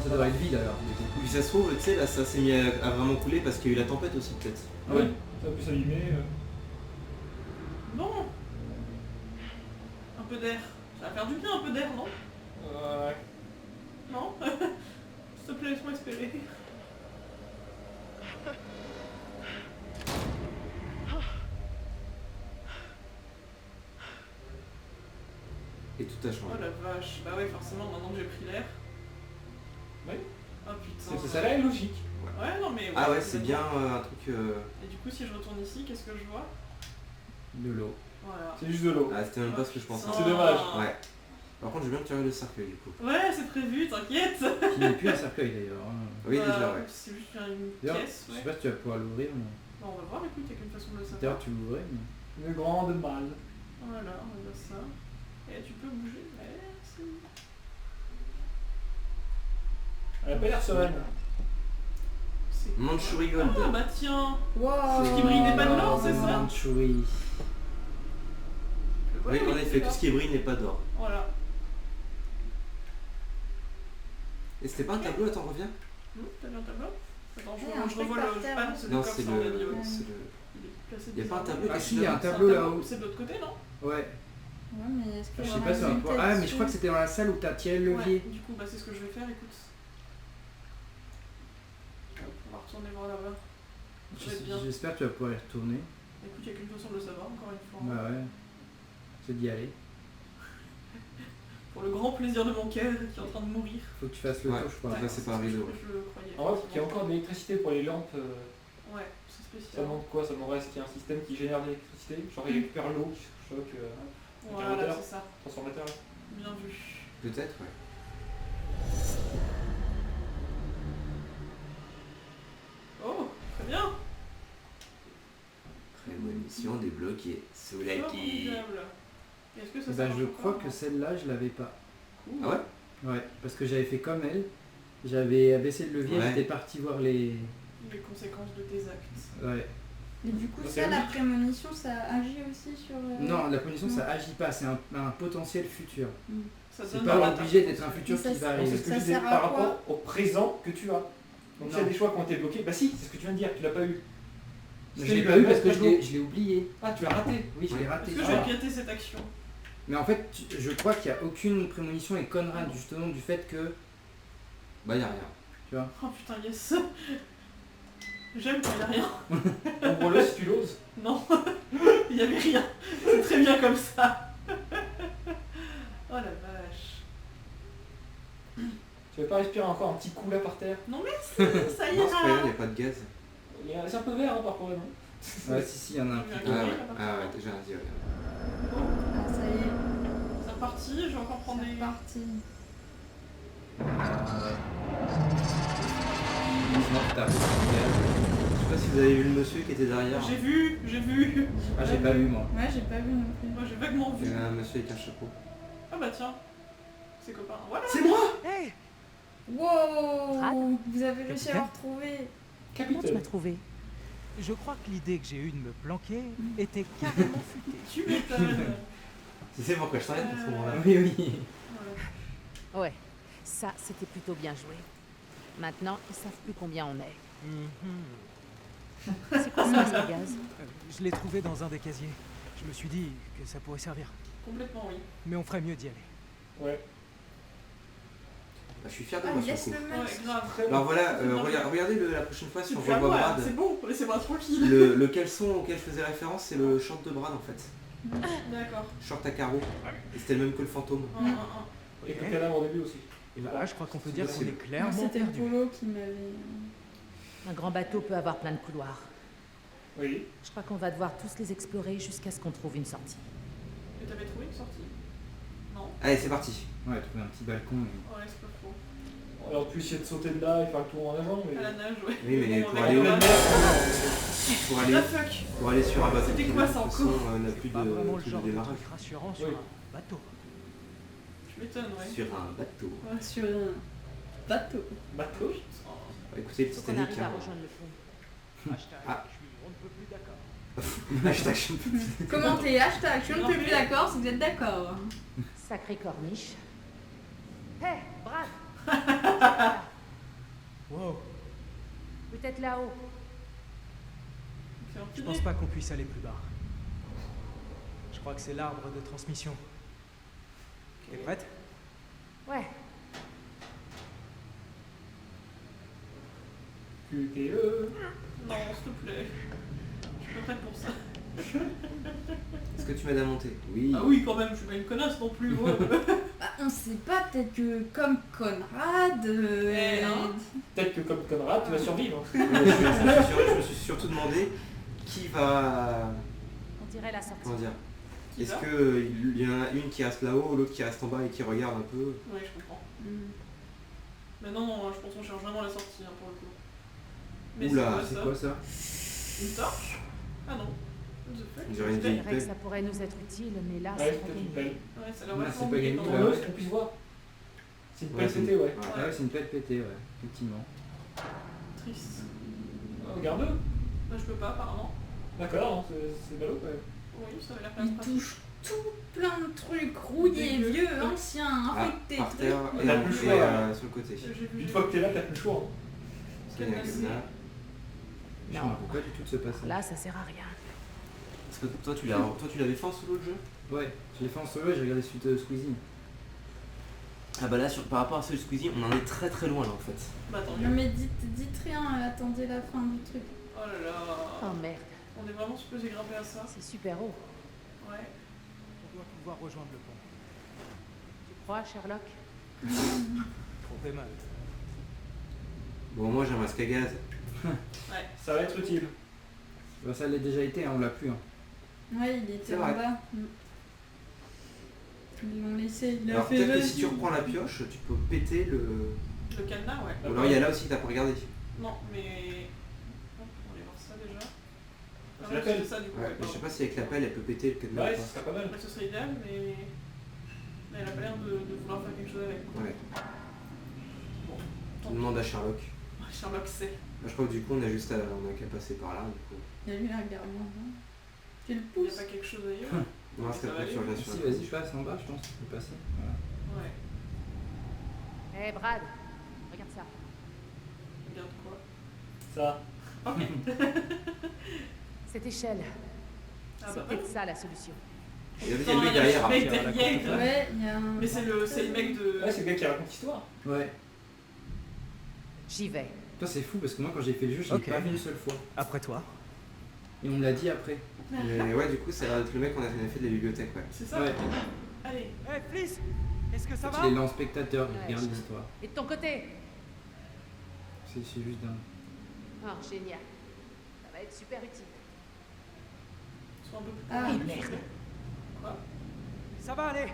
Ça devrait être vide alors. Puis ça se trouve, tu sais, là ça s'est mis à vraiment couler parce qu'il y a eu la tempête aussi peut-être. Ouais. Ça a pu s'abîmer. Bon. Un peu d'air. Ça va faire du bien un peu d'air, non? Ouais. Non? S'il te plaît, laisse-moi espérer. Et tout a changé. Oh la vache. Bah ouais, forcément, maintenant que j'ai pris l'air. Oui. Oh putain. C'est ça là est logique. Ouais, non mais... Ah ouais, c'est bien un truc... Et du coup, si je retourne ici, qu'est-ce que je vois? De l'eau. Voilà. C'est juste de l'eau. Ah, c'était même pas ce que je pensais. Oh. C'est dommage. Ouais. Par contre, je vais bien tirer le cercueil du coup. Ouais, c'est prévu, t'inquiète. Qui n'est plus un cercueil d'ailleurs. hein. Oui, Bah, déjà, ouais. C'est juste une D'ailleurs, pièce, je ouais. sais pas si tu vas pouvoir l'ouvrir. Mais... Bon, on va voir, écoute, il y a qu'une façon de le savoir. D'ailleurs, tu l'ouvrais. Mais... Une grande balle. Voilà, on va dire ça. Et tu peux bouger. Merci. Elle a pas l'air sereine. C'est quoi? Manchuri Gold. Ah bah tiens. Wow. Ce qui brille n'est pas de l'or, c'est ça? Mandchourie. Oui, en effet, tout ce qui brille n'est pas d'or. Voilà. Et c'était pas un tableau, attends, reviens. T'as vu un tableau? Attends, Ouais, un je truc revois par le... terre. Ah non, c'est Non, le coffre, c'est ça, on l'a dit, le... ouais. c'est le... Il est placé Y a pas un bizarrement. tableau Ah qui si, se il y a un lève. C'est tableau tableau, là-haut. c'est de l'autre côté, non? Ouais. Ouais, mais est-ce que Je sais j'en pas ai si on va une pouvoir... tête Ah, mais je dessus crois que c'était dans la salle où t'as tiré le levier. Ouais, du coup, bah c'est ce que je vais faire, écoute. On va retourner voir là-bas. Ça va être bien. J'espère que tu vas pouvoir y retourner. Écoute, il n'y a qu'une façon de le savoir, encore une fois. Bah ouais. C'est d'y aller. Pour le grand plaisir de mon cœur qui est en train de mourir. Faut que tu fasses le Ouais. tour, je crois. Ouais. c'est pas un rideau, ouais. Je le croyais. En vrai, qu'il y a encore de l'électricité pour les lampes. Ouais, c'est Ça spécial. demande quoi? Ça demanderait est-ce qu'il y a un système qui génère de l'électricité? Genre il récupère l'eau qui choque Voilà, interrupteur, c'est ça. transformateur. Bien vu. Peut-être, ouais. Oh, très bien. Prémonition débloquée. Soulaki. Formidable. Est-ce que ça Bah, marche je encore, crois non? que celle-là, je l'avais pas. Cool. Ah ouais? Ouais, parce que j'avais fait comme elle. J'avais abaissé le levier, Ouais. j'étais parti voir les... Les conséquences de tes actes. Ouais. Et du coup, C'est ça, la logique. prémonition, ça agit aussi sur... Non, la position, non. ça agit pas, c'est un potentiel futur. Ça C'est donne pas la obligé date. d'être un futur Mais ça, qui va Donc c'est arriver. ce que Ça je disais sert à par quoi? rapport au présent que tu as. Donc s'il y a Non. des choix qui ont été bloqués, bah si, c'est ce que tu viens de dire, tu l'as pas eu. Je l'ai pas eu parce que je l'ai oublié. Ah, tu l'as raté. Oui, je l'ai raté. Est-ce que je vais regretter cette action? Mais en fait, je crois qu'il n'y a aucune prémonition et Conrad, justement, du fait que... Bah y'a rien. Tu vois. Oh putain, yes. J'aime quand il n'y a rien. Ouvre-le si tu l'oses. Non, il n'y avait rien. C'est très bien comme ça. Oh la vache. Tu veux pas respirer encore un petit coup là par terre? Non merci, ça Non, c'est pas grave, ira. y'a pas de gaz. C'est un peu vert hein, parfois, non? Ouais, si, il y en a un petit peu. Ah ouais, déjà un dire. Ah, ça y est, C'est reparti, je vais encore prendre c'est des... parti. Sinon, tu tapes le gaz. Je sais pas si vous avez vu le monsieur qui était derrière. J'ai vu. Ah, j'ai pas vu, moi. Ouais, j'ai pas vu non plus. Moi j'ai vaguement Il y vu. avait un monsieur avec un chapeau. Ah bah tiens, ses copains. Voilà. C'est moi! Hé Wow, Brad, vous avez réussi à capitaine le retrouver. Comment tu m'as Capitaine. trouvé? Je crois que l'idée que j'ai eue de me planquer était carrément futée. Tu m'étonnes. Tu sais pourquoi je t'arrête à ce moment-là? Oui, oui. Voilà. Ouais, ça c'était plutôt bien joué. Maintenant, ils savent plus combien on est. C'est quoi ça, ce gaz? Je l'ai trouvé dans un des casiers. Je me suis dit que ça pourrait servir. Complètement oui. Mais on ferait mieux d'y aller. Ouais. Bah, je suis fier de Ah, moi il sur le laisse coup. le masque. Ouais, grave. Alors voilà, C'est bien regardez la prochaine fois si C'est on plus à revoit moi, Brad. c'est bon, laissez-moi tranquille. Le caleçon auquel je faisais référence, c'est le short de Brad en fait. D'accord. short à carreaux. Et c'était le même que le fantôme. Et que le cadavre au début aussi. Et bah là, je crois qu'on peut dire qu'on est Moi, clairement c'était le perdu. polo qui m'avait... Un grand bateau peut avoir plein de couloirs. Oui. Je crois qu'on va devoir tous les explorer jusqu'à ce qu'on trouve une sortie. Et t'avais trouvé une sortie? Non? Allez, c'est parti. Ouais, trouver un petit balcon. Ouais, c'est pas faux. Alors, tu essaies de sauter de là et faire le tour en nageant, mais. À la nage, ouais. Oui, mais Bon, pour avec aller la au- mer, Pour What aller, the fuck? pour aller sur un bateau C'était qui, quoi de ça toute façon, encore? n'a plus Pas vraiment le de genre de démarrage. truc rassurant sur Oui. un bateau. Je m'étonne, ouais. Sur un bateau. Ouais. Sur un bateau. Bateau. Écoutez, le Faut qu'on Titanic. arrive à Hein. rejoindre le pont. Hashtag, Ah. je suis on ne peut plus d'accord. Hashtag je ne peux plus. Commentez, hashtag, je ne peux plus d'accord si vous êtes d'accord. Sacré corniche. Hé, Brad. Wow, Peut-être là-haut. C'est un je petit pense pas qu'on puisse aller plus bas. Je crois que c'est l'arbre de transmission. T'es prête? Ouais. QTE. Non, s'il te plaît. Je suis pas prête pour ça. Est-ce que tu m'aides à monter? Oui. Ah oui, quand même, je suis pas une connasse non plus. Ouais. Bah, on sait pas, peut-être que comme Conrad... hein. Peut-être que comme Conrad, tu vas survivre. Je me suis surtout demandé qui va. On dirait la sortie. Comment dire? Qui Est-ce va? qu'il y en a une qui reste là-haut, l'autre qui reste en bas et qui regarde un peu? Ouais, je comprends. Hmm. Mais non, je pense qu'on cherche vraiment la sortie hein, pour le coup. Mais Oula, C'est quoi ça? Une torche? Ah non. What the fuck? On dirait une C'est vieille vrai que pelle. ça pourrait nous être utile, mais là, Ouais, c'est pas peut-être une gagné. pelle. Ouais, ça a l'air Non, vachement c'est pas gagné, mignon. là. Dans l'os qu'on puisse voir. C'est une Ouais, pelle c'est pétée, ouais. Ouais. Ouais, c'est une pelle pétée, ouais, effectivement. Triste. Regarde-le. Bah, je peux pas, apparemment. D'accord, hein, c'est ballot quand même. Oui, ça avait l'air Il touche tout plein de trucs rouillés, Dégueu. vieux, anciens, Ah, infectés. par terre On et, a plus le choix, sur le côté. Une fois que t'es là, t'as plus le choix. Il y en a comme là. Je me rappelle pas du tout de ce passage. Là, ça sert à rien. Parce que toi tu l'avais fait en solo le jeu? Ouais, je l'ai fait en solo et j'ai regardé suite Squeezie. Ah bah là par rapport à celui de Squeezie, on en est très très loin là en fait. Bah tant Non mieux. mais dites rien, attendez la fin du truc. Oh là là. Oh merde, On est vraiment supposé grimper à ça. c'est super haut. Ouais. On doit pouvoir rejoindre le pont. Tu crois, Sherlock? Trop fait mal. Bon moi j'ai un masque à gaz. Ouais. Ça va être utile. Bah, ça l'a déjà été, hein, on l'a plus. Hein. Ouais, il était C'est en vrai. bas. Ils l'ont laissé, il a Alors fait peut-être que vas-y. si tu reprends la pioche, tu peux péter le... Le cadenas, ouais. Ou alors il y a là aussi que t'as pas regardé. Non, mais. Hop, on va aller voir ça déjà. Ah, C'est ouais, la pelle. c'est ça du coup. Ouais, mais je sais pas si avec la pelle elle peut péter le cadenas Ouais, ou ce pas. serait pas mal. Ouais, ce serait idéal, mais. Mais elle a pas l'air de vouloir faire quelque chose avec. Ouais. Bon. On demande à Sherlock. Sherlock sait. Moi, je crois que du coup on a juste à... on a qu'à passer par là du coup. Il y a lui un garnement. Tu le Il n'y pousses. a pas quelque chose ailleurs. Non, Ça c'est va pas aller. sur la sur Si, la- vas-y, je passe en bas, je pense. Je peux passer. Voilà. Ouais. Hé, Brad, regarde ça. Regarde quoi. Ça. Cette échelle. Ah C'est bah peut-être ça la solution. Il y avait Putain, le mec il y a derrière. le mec hein. derrière. Ouais, il y a un... Mais c'est le mec de. Ouais, c'est le gars qui raconte l'histoire. Ouais. J'y vais. Toi, c'est fou parce que moi, quand j'ai fait le jeu, je l'ai Ok. pas vu une seule fois. Après toi. Et on me l'a dit après. Mais ouais, du coup, ça va être le mec qu'on a fait de la bibliothèque, ouais. C'est ça. Ouais. Allez. Hé, Fliss, est-ce que ça Quand va? il est là en spectateur, il Ouais, regarde je- l'histoire. Et de ton côté? C'est juste dingue. Oh, génial. Ça va être super utile. Sois un peu plus. Ah, merde. Quoi? Ça va aller.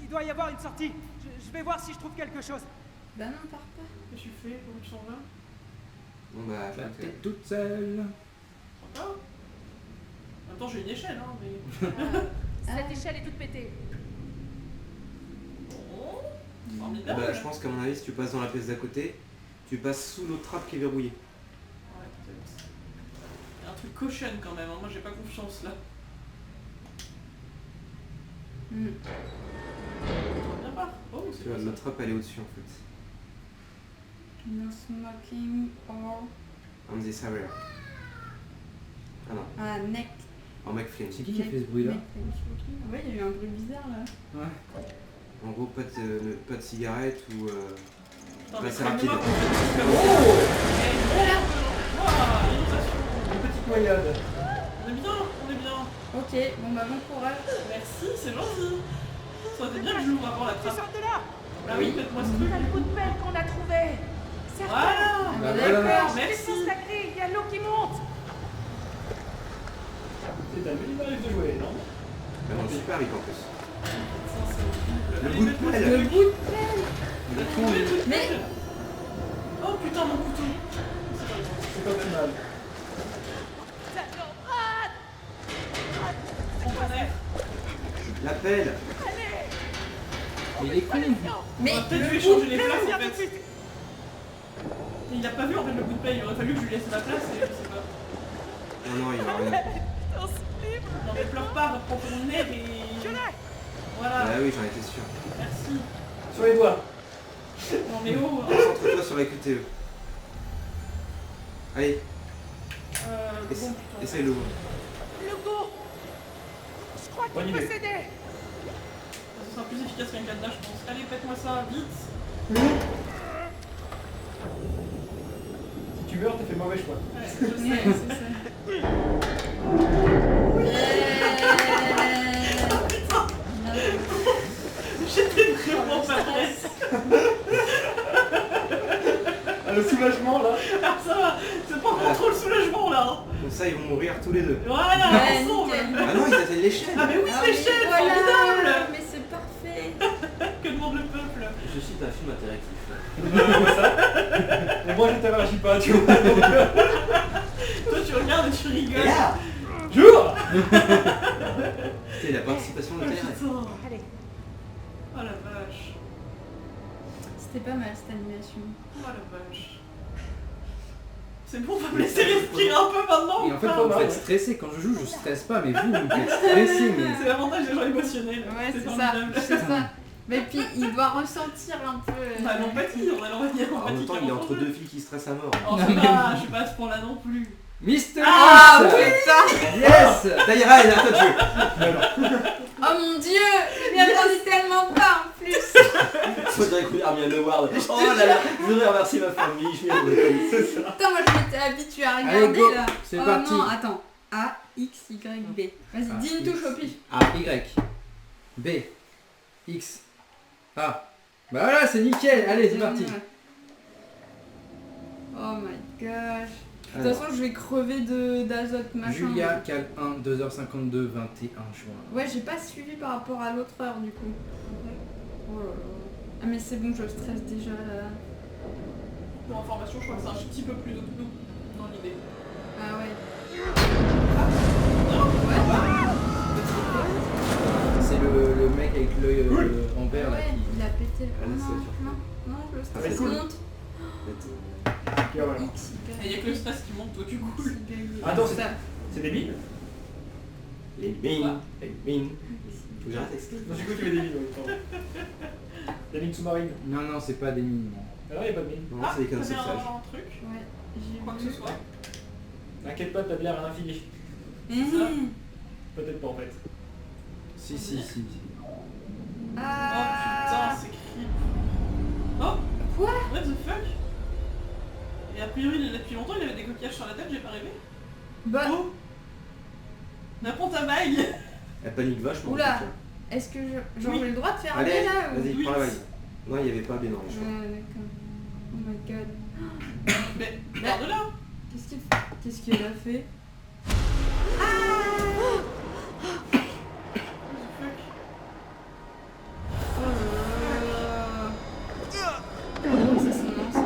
Il doit y avoir une sortie. Je vais voir si je trouve quelque chose. Bah non, pars pas. Qu'est-ce que tu fais? Comment tu s'en vas? Bon bah, je La crois que... tête toute seule. Sympa. En même temps, j'ai une échelle, hein, mais. Cette échelle est toute pétée. Oh, Ah formidable. bah, je pense qu'à mon avis, si tu passes dans la pièce d'à côté, tu passes sous l'autre trappe qui est verrouillée. Ouais, peut-être. Il y a un truc caution quand même, hein. Moi j'ai pas confiance là. Hmm. Bien pas. Oh, Tu c'est vois, quoi l'autre ça? trappe elle est au-dessus en fait. No smoking or... On this area. Ah non, Ah, neck. en McFlynn. C'est qui a fait ce bruit-là? Ouais, il y a eu un bruit bizarre là. Ouais. En gros, pas de cigarette ou... Putain, mais c'est rapide. prends-moi. Une petite noyade. On est bien, on est bien. Ok, Ok, bon bah bon courage. Merci, c'est gentil. Ça aurait été bien que je l'ouvre avant la trappe. Sors de là. Ah oui, faites-moi ce truc. Le coup de pelle qu'on a trouvé. Voilà. Bah, D'accord, merci. La clé, il y a l'eau qui monte. C'est un minimal de jouer, non? Mais non, super vite en plus. Le bout de pelle. Le bout de pelle. Mais Oh putain, mon couteau. C'est pas plus mal. On connaît. La pelle. Mais il est con. Mais On va peut-être lui échanger les places en fait. Et il a pas vu en fait le bout de paille, il aurait fallu que je lui laisse la place et je sais pas. Non, non, il a rien. Non mais pleure pas, reprends ton nez et... Voilà. Ah oui, j'en étais sûr. Merci. Sur les doigts. Non mais oh. Concentre-toi sur la QTE. Allez, Bon putain. essaye le. Hugo. Je crois Bonne qu'il peut idée. s'aider. Ce sera plus efficace qu'un cadenas je pense. Allez, faites-moi ça, vite. Si tu meurs, t'as fait mauvais choix. Ouais, je sais, c'est ça. J'étais vraiment pas prête. Ah, le soulagement là. Ah ça va, c'est pas encore trop le soulagement là. Comme ça, ils vont mourir tous les deux. Voilà, Ouais, ensemble. nickel. Ah non, ils atteignent l'échelle. Ah mais oui, c'est l'échelle, voilà. formidable. Mais c'est parfait. Que demande le peuple? Je cite un film interactif. Et moi, je t'interagis pas, tu vois. Donc, Toi tu regardes et tu rigoles. jour. C'est la participation de Oh, terrain. putain. Allez. Oh la vache. C'était pas mal cette animation. Oh la vache. C'est bon, on va me laisser respirer un peu maintenant. Et en fait, ou vous me pas faites stresser. Quand je joue, je stresse pas, mais vous me faites stresser. Mais... C'est l'avantage des gens émotionnels. Ouais, c'est ça. formidable. C'est ça. Mais puis il doit ressentir un peu. On a l'empathie, on a l'empathie. En même temps, il est entre deux filles qui stressent à mort. Oh, c'est pas, je suis pas à ce point-là non plus. Mister Ah X. putain. Yes. Taïra, elle a toi de jeu. Oh mon dieu, je m'y attendais tellement pas en plus. Faudrait écouter Hermione Howard. Oh là là, je voudrais remercier ma famille, je m'y attendais pas. Putain, moi je m'étais habituée à Allez, regarder go. là. C'est Oh parti. non, attends. A, X, Y, B. Vas-y, A, dis une X. touche au pif. A, Y, B, X, A. Bah voilà, c'est nickel. Allez, c'est parti. Oh my gosh. De toute Alors. façon, je vais crever d'azote machin. Julia, Cal 1, 2h52, 21 juin. Ouais, j'ai pas suivi par rapport à l'autre heure du coup. Oh là là. Ah mais c'est bon, je stresse déjà là. Pour information, je crois que c'est un petit peu plus autonome dans l'idée. Ah ouais. C'est le mec avec l'œil en vert là Ouais, qui. il a pété. Ah, là, Oh, c'est non, sûr. non, non, le Ça va stress être cool. monte. Et voilà. X, Y. Et il y a que le stress qui monte, toi tu coules. Attends, ça. c'est des mines? Les mines, les mines. Faut que j'arrête avec ça. Non, du coup, tu mets des mines, ouais, pardon. Des mines sous-marines. Non, non, c'est pas des mines. Ah non, y'a pas de mines. Non, Ah, c'est des canaux de t'avais sauvetage. un truc, Ouais, j'ai quoi que vu. ce soit. T'inquiète pas, t'as de l'air à l'infini. Peut-être pas en fait. Si, si, si. Oh putain, c'est creep. Oh Quoi? What the fuck? Et a priori, depuis longtemps, il avait des coquillages sur la tête, j'ai pas rêvé. Bah, Oh N'apprends ta bague. Elle panique vachement. Oula. en tout cas. est-ce que genre Oui. j'ai le droit de faire un Allez, dé là ou... vas-y, Oui. prends la bague. Non, il n'y avait pas bien dans les choix. Ouais, d'accord. Oh my god. Mais, pars de là. Qu'est-ce qu'il a fait? Oh là là. C'est son nom, ça.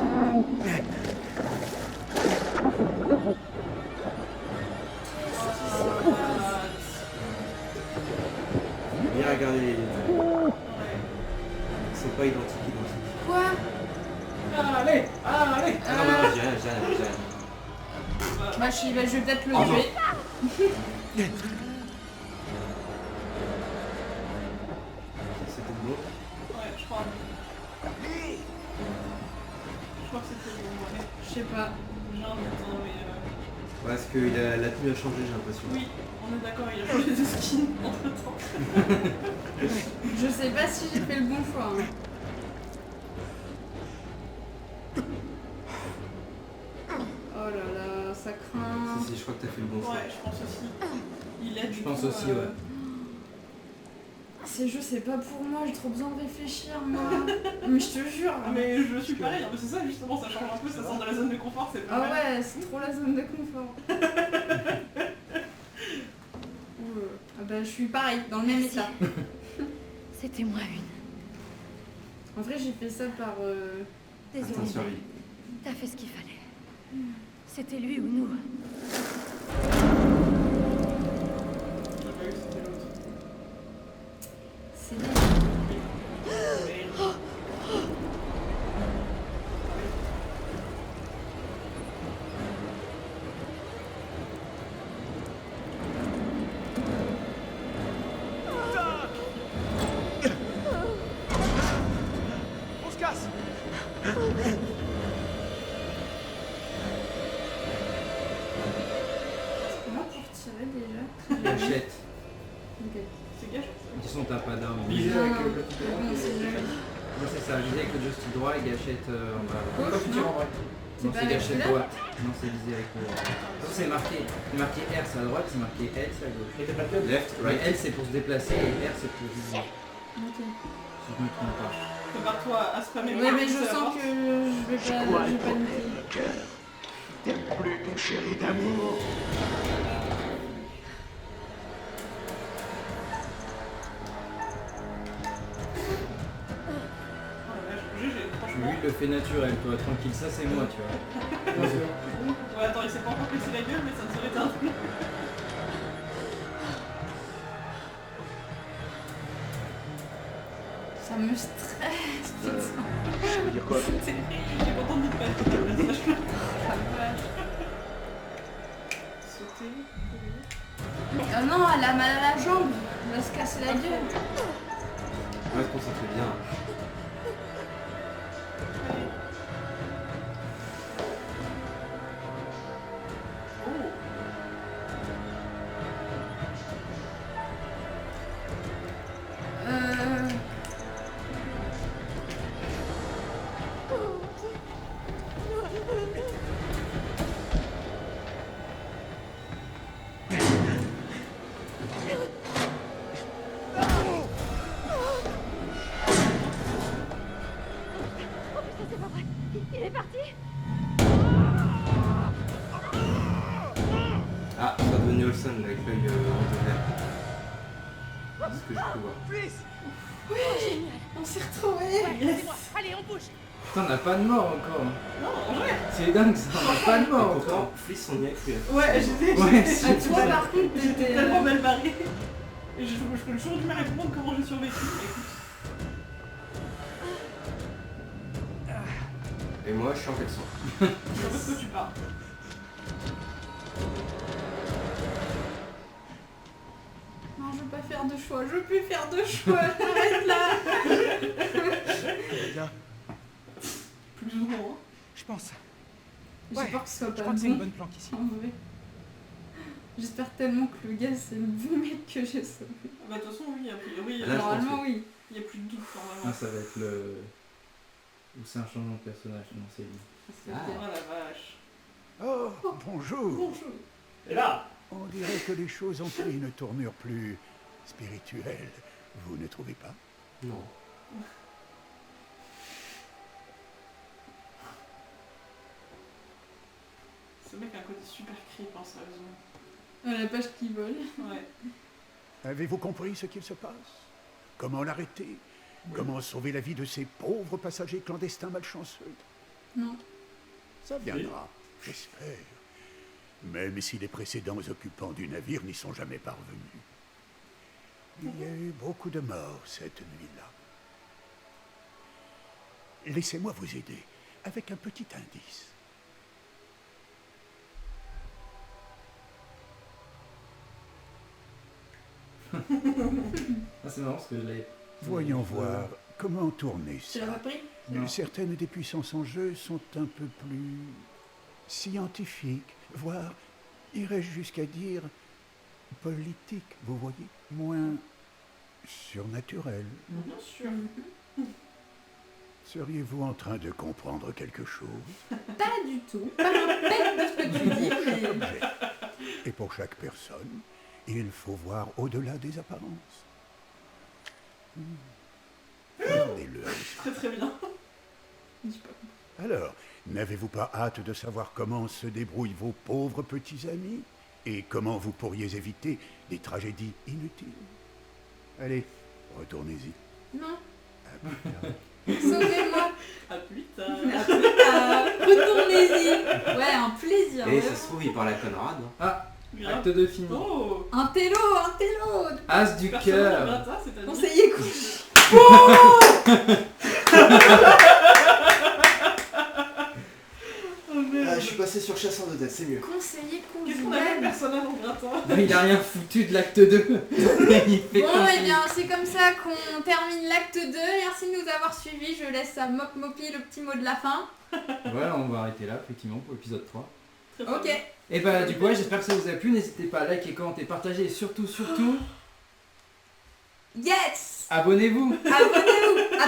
Viens regarder les détails. Ils sont pas identiques. Quoi? Allez, allez. Ah non, mais non, j'ai rien. Bah je vais peut-être le Oh non. tuer. C'était bon. Ouais, je crois. Je crois que c'était bon, ouais. Je sais pas. J'ai un doute, hein, mais... Parce que la tenue a changé, j'ai l'impression. Oui, on est d'accord, il a changé de skin entre temps. Je sais pas si j'ai fait le bon choix. Hein. Oh là là, ça craint. Si, je crois que t'as fait le bon choix. Ouais, je pense aussi. Il aide. Je pense aussi, ouais. Ces jeux, c'est pas pour moi, j'ai trop besoin de réfléchir, moi. Mais je te jure. Mais je suis pareil, hein, c'est ça justement, ça change un peu, ça sort de la zone de confort, c'est pas Ah mal. ouais, c'est trop la zone de confort. Ah bah, je suis pareil, dans le même état. C'était moi une. En vrai, j'ai fait ça par... Désolée. Instinct de survie. T'as fait ce qu'il fallait. C'était lui ou nous. J'ai pas eu, c'était l'autre. C'est lui. On se casse. Comment pour tirer déjà? Gâchette. Ok. C'est gâche. Ils sont t'as pas d'armes. Viser avec le Bon, c'est jamais. Moi c'est ça, viser avec le joystick droit et gâchette en bas. Quand tu tires en vrai. Non, pas c'est avec gâchette celui-là droite. Non, c'est visé avec le... Ça, c'est marqué R c'est à droite, c'est marqué L c'est à gauche. Et t'as pas de code? Left, right. L c'est pour se déplacer et R c'est pour viser. Ok. Si je me trompe pas. Prépare-toi à spammer. Ouais, mais je sens que je vais pas niquer. T'es plus que chéri d'amour. GG, franchement. Lui il le fait naturel, toi, tranquille, ça c'est moi, tu vois. Ouais, attends, il s'est pas encore cassé la gueule, mais ça ne serait tardé. Ça me stresse, putain. Je veux dire quoi? J'ai content de vite pas être le message là. Sauter. Oh non, elle a mal à la jambe. Elle va se casser la gueule. Ouais, je pense que ça fait bien. Euh... C'est pas vrai. Il est parti. Ah, ça a devenu Olsen là, avec l'œil en vert. C'est ce que je peux voir. Oui, on s'est retrouvés. C'est moi. Allez, on bouge. Putain, on n'a pas de mort encore. Non, en vrai. C'est dingue ça, on n'a pas de mort Et encore. pourtant, Fliss on y est plus. Ouais, j'étais. Ouais, Ah, toi, par contre, t'étais... tellement mal barré. Et je peux toujours du mal à comprendre comment j'ai survécu. Écoute. Et moi, je suis en caleçon. Je sais pas de quoi tu parles. Non, je veux pas faire de choix. Je veux plus faire de choix. Arrête là. Là, Plus ou moins. Hein. je pense. J'ai Ouais, peur que ce soit Je pas crois que c'est une bon. bonne planque ici. En vrai. J'espère tellement que le gars, c'est le bon mec que j'ai sauvé. Bah, de toute façon, oui, après, oui, Là, je Normalement, pense oui. il y a plus de doute Ah, normalement. ça va être le... Ou c'est un changement de personnage, non c'est lui. C'est Ah. bien. Oh la vache. Oh, bonjour. Bonjour. Et là, On dirait que les choses ont pris une tournure plus spirituelle. Vous ne trouvez pas? Non. Ce mec a un côté super creep, hein, sérieusement. Ah, la page qui vole. Ouais. Avez-vous compris ce qu'il se passe? Comment l'arrêter? Comment sauver la vie de ces pauvres passagers clandestins malchanceux? Non. Ça viendra, j'espère. Même si les précédents occupants du navire n'y sont jamais parvenus. Il y a eu beaucoup de morts cette nuit-là. Laissez-moi vous aider avec un petit indice. Ah c'est marrant parce que je l'ai... Voyons voir comment tourner Tu l'as ça. pas pris? Non. Certaines des puissances en jeu sont un peu plus scientifiques, voire, irais-je jusqu'à dire, politiques, vous voyez, moins surnaturelles. Bien sûr. Seriez-vous en train de comprendre quelque chose? Pas du tout. Pas un pet de ce que tu dis, mais... Et pour chaque personne, il faut voir au-delà des apparences. Regardez-le. Très très bien. Alors, n'avez-vous pas hâte de savoir comment se débrouillent vos pauvres petits amis? Et comment vous pourriez éviter des tragédies inutiles? Allez, retournez-y. Non. À plus tard. Sauvez-moi. À plus tard. Retournez-y. Ouais, un plaisir. Et ça se trouve, il parle à Conrad. hein. Ah, Grave. acte 2 fini. Oh. Un télo. As du Personne ne cœur. regrette ça, c'est-à-dire. Conseiller couche. Oh merde. Je suis passé sur chasseur de tête, c'est mieux. Conseiller Qu'est-ce qu'on appelle conjugal. personnel non gratin? Non, il a rien foutu de l'acte 2. Il fait Bon, conseiller. et bien, c'est comme ça qu'on termine l'acte 2. Merci de nous avoir suivis. Je laisse à Mop Mopi le petit mot de la fin. Voilà, on va arrêter là, effectivement, pour l'épisode 3. Très, très Ok. bien. Et bah, du coup, ouais, j'espère que ça vous a plu. N'hésitez pas à liker, commenter, partager et surtout, Yes. abonnez-vous. Abonnez-vous. À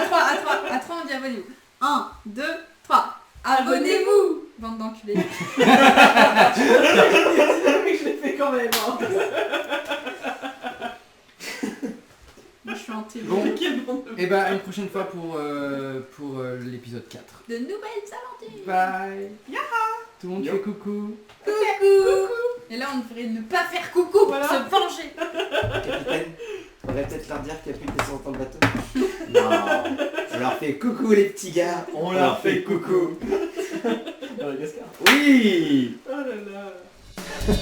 3, on dit abonnez-vous. 1, 2, 3. Abonnez-vous. Bande d'enculés. Je l'ai fait quand même. Hein. Moi, je suis un télo. Bon. Quelle bande de- Et bah, à une prochaine fois pour l'épisode 4. De nouvelles aventures. Bye. Tout le monde fait coucou. Coucou. Et là, on devrait ne pas faire coucou pour Voilà. se venger. Capitaine, on va peut-être leur dire qu'il n'y a plus de descente dans le bateau. Non, on leur fait coucou les petits gars. On leur fait coucou. Madagascar. Oui. Oh là là.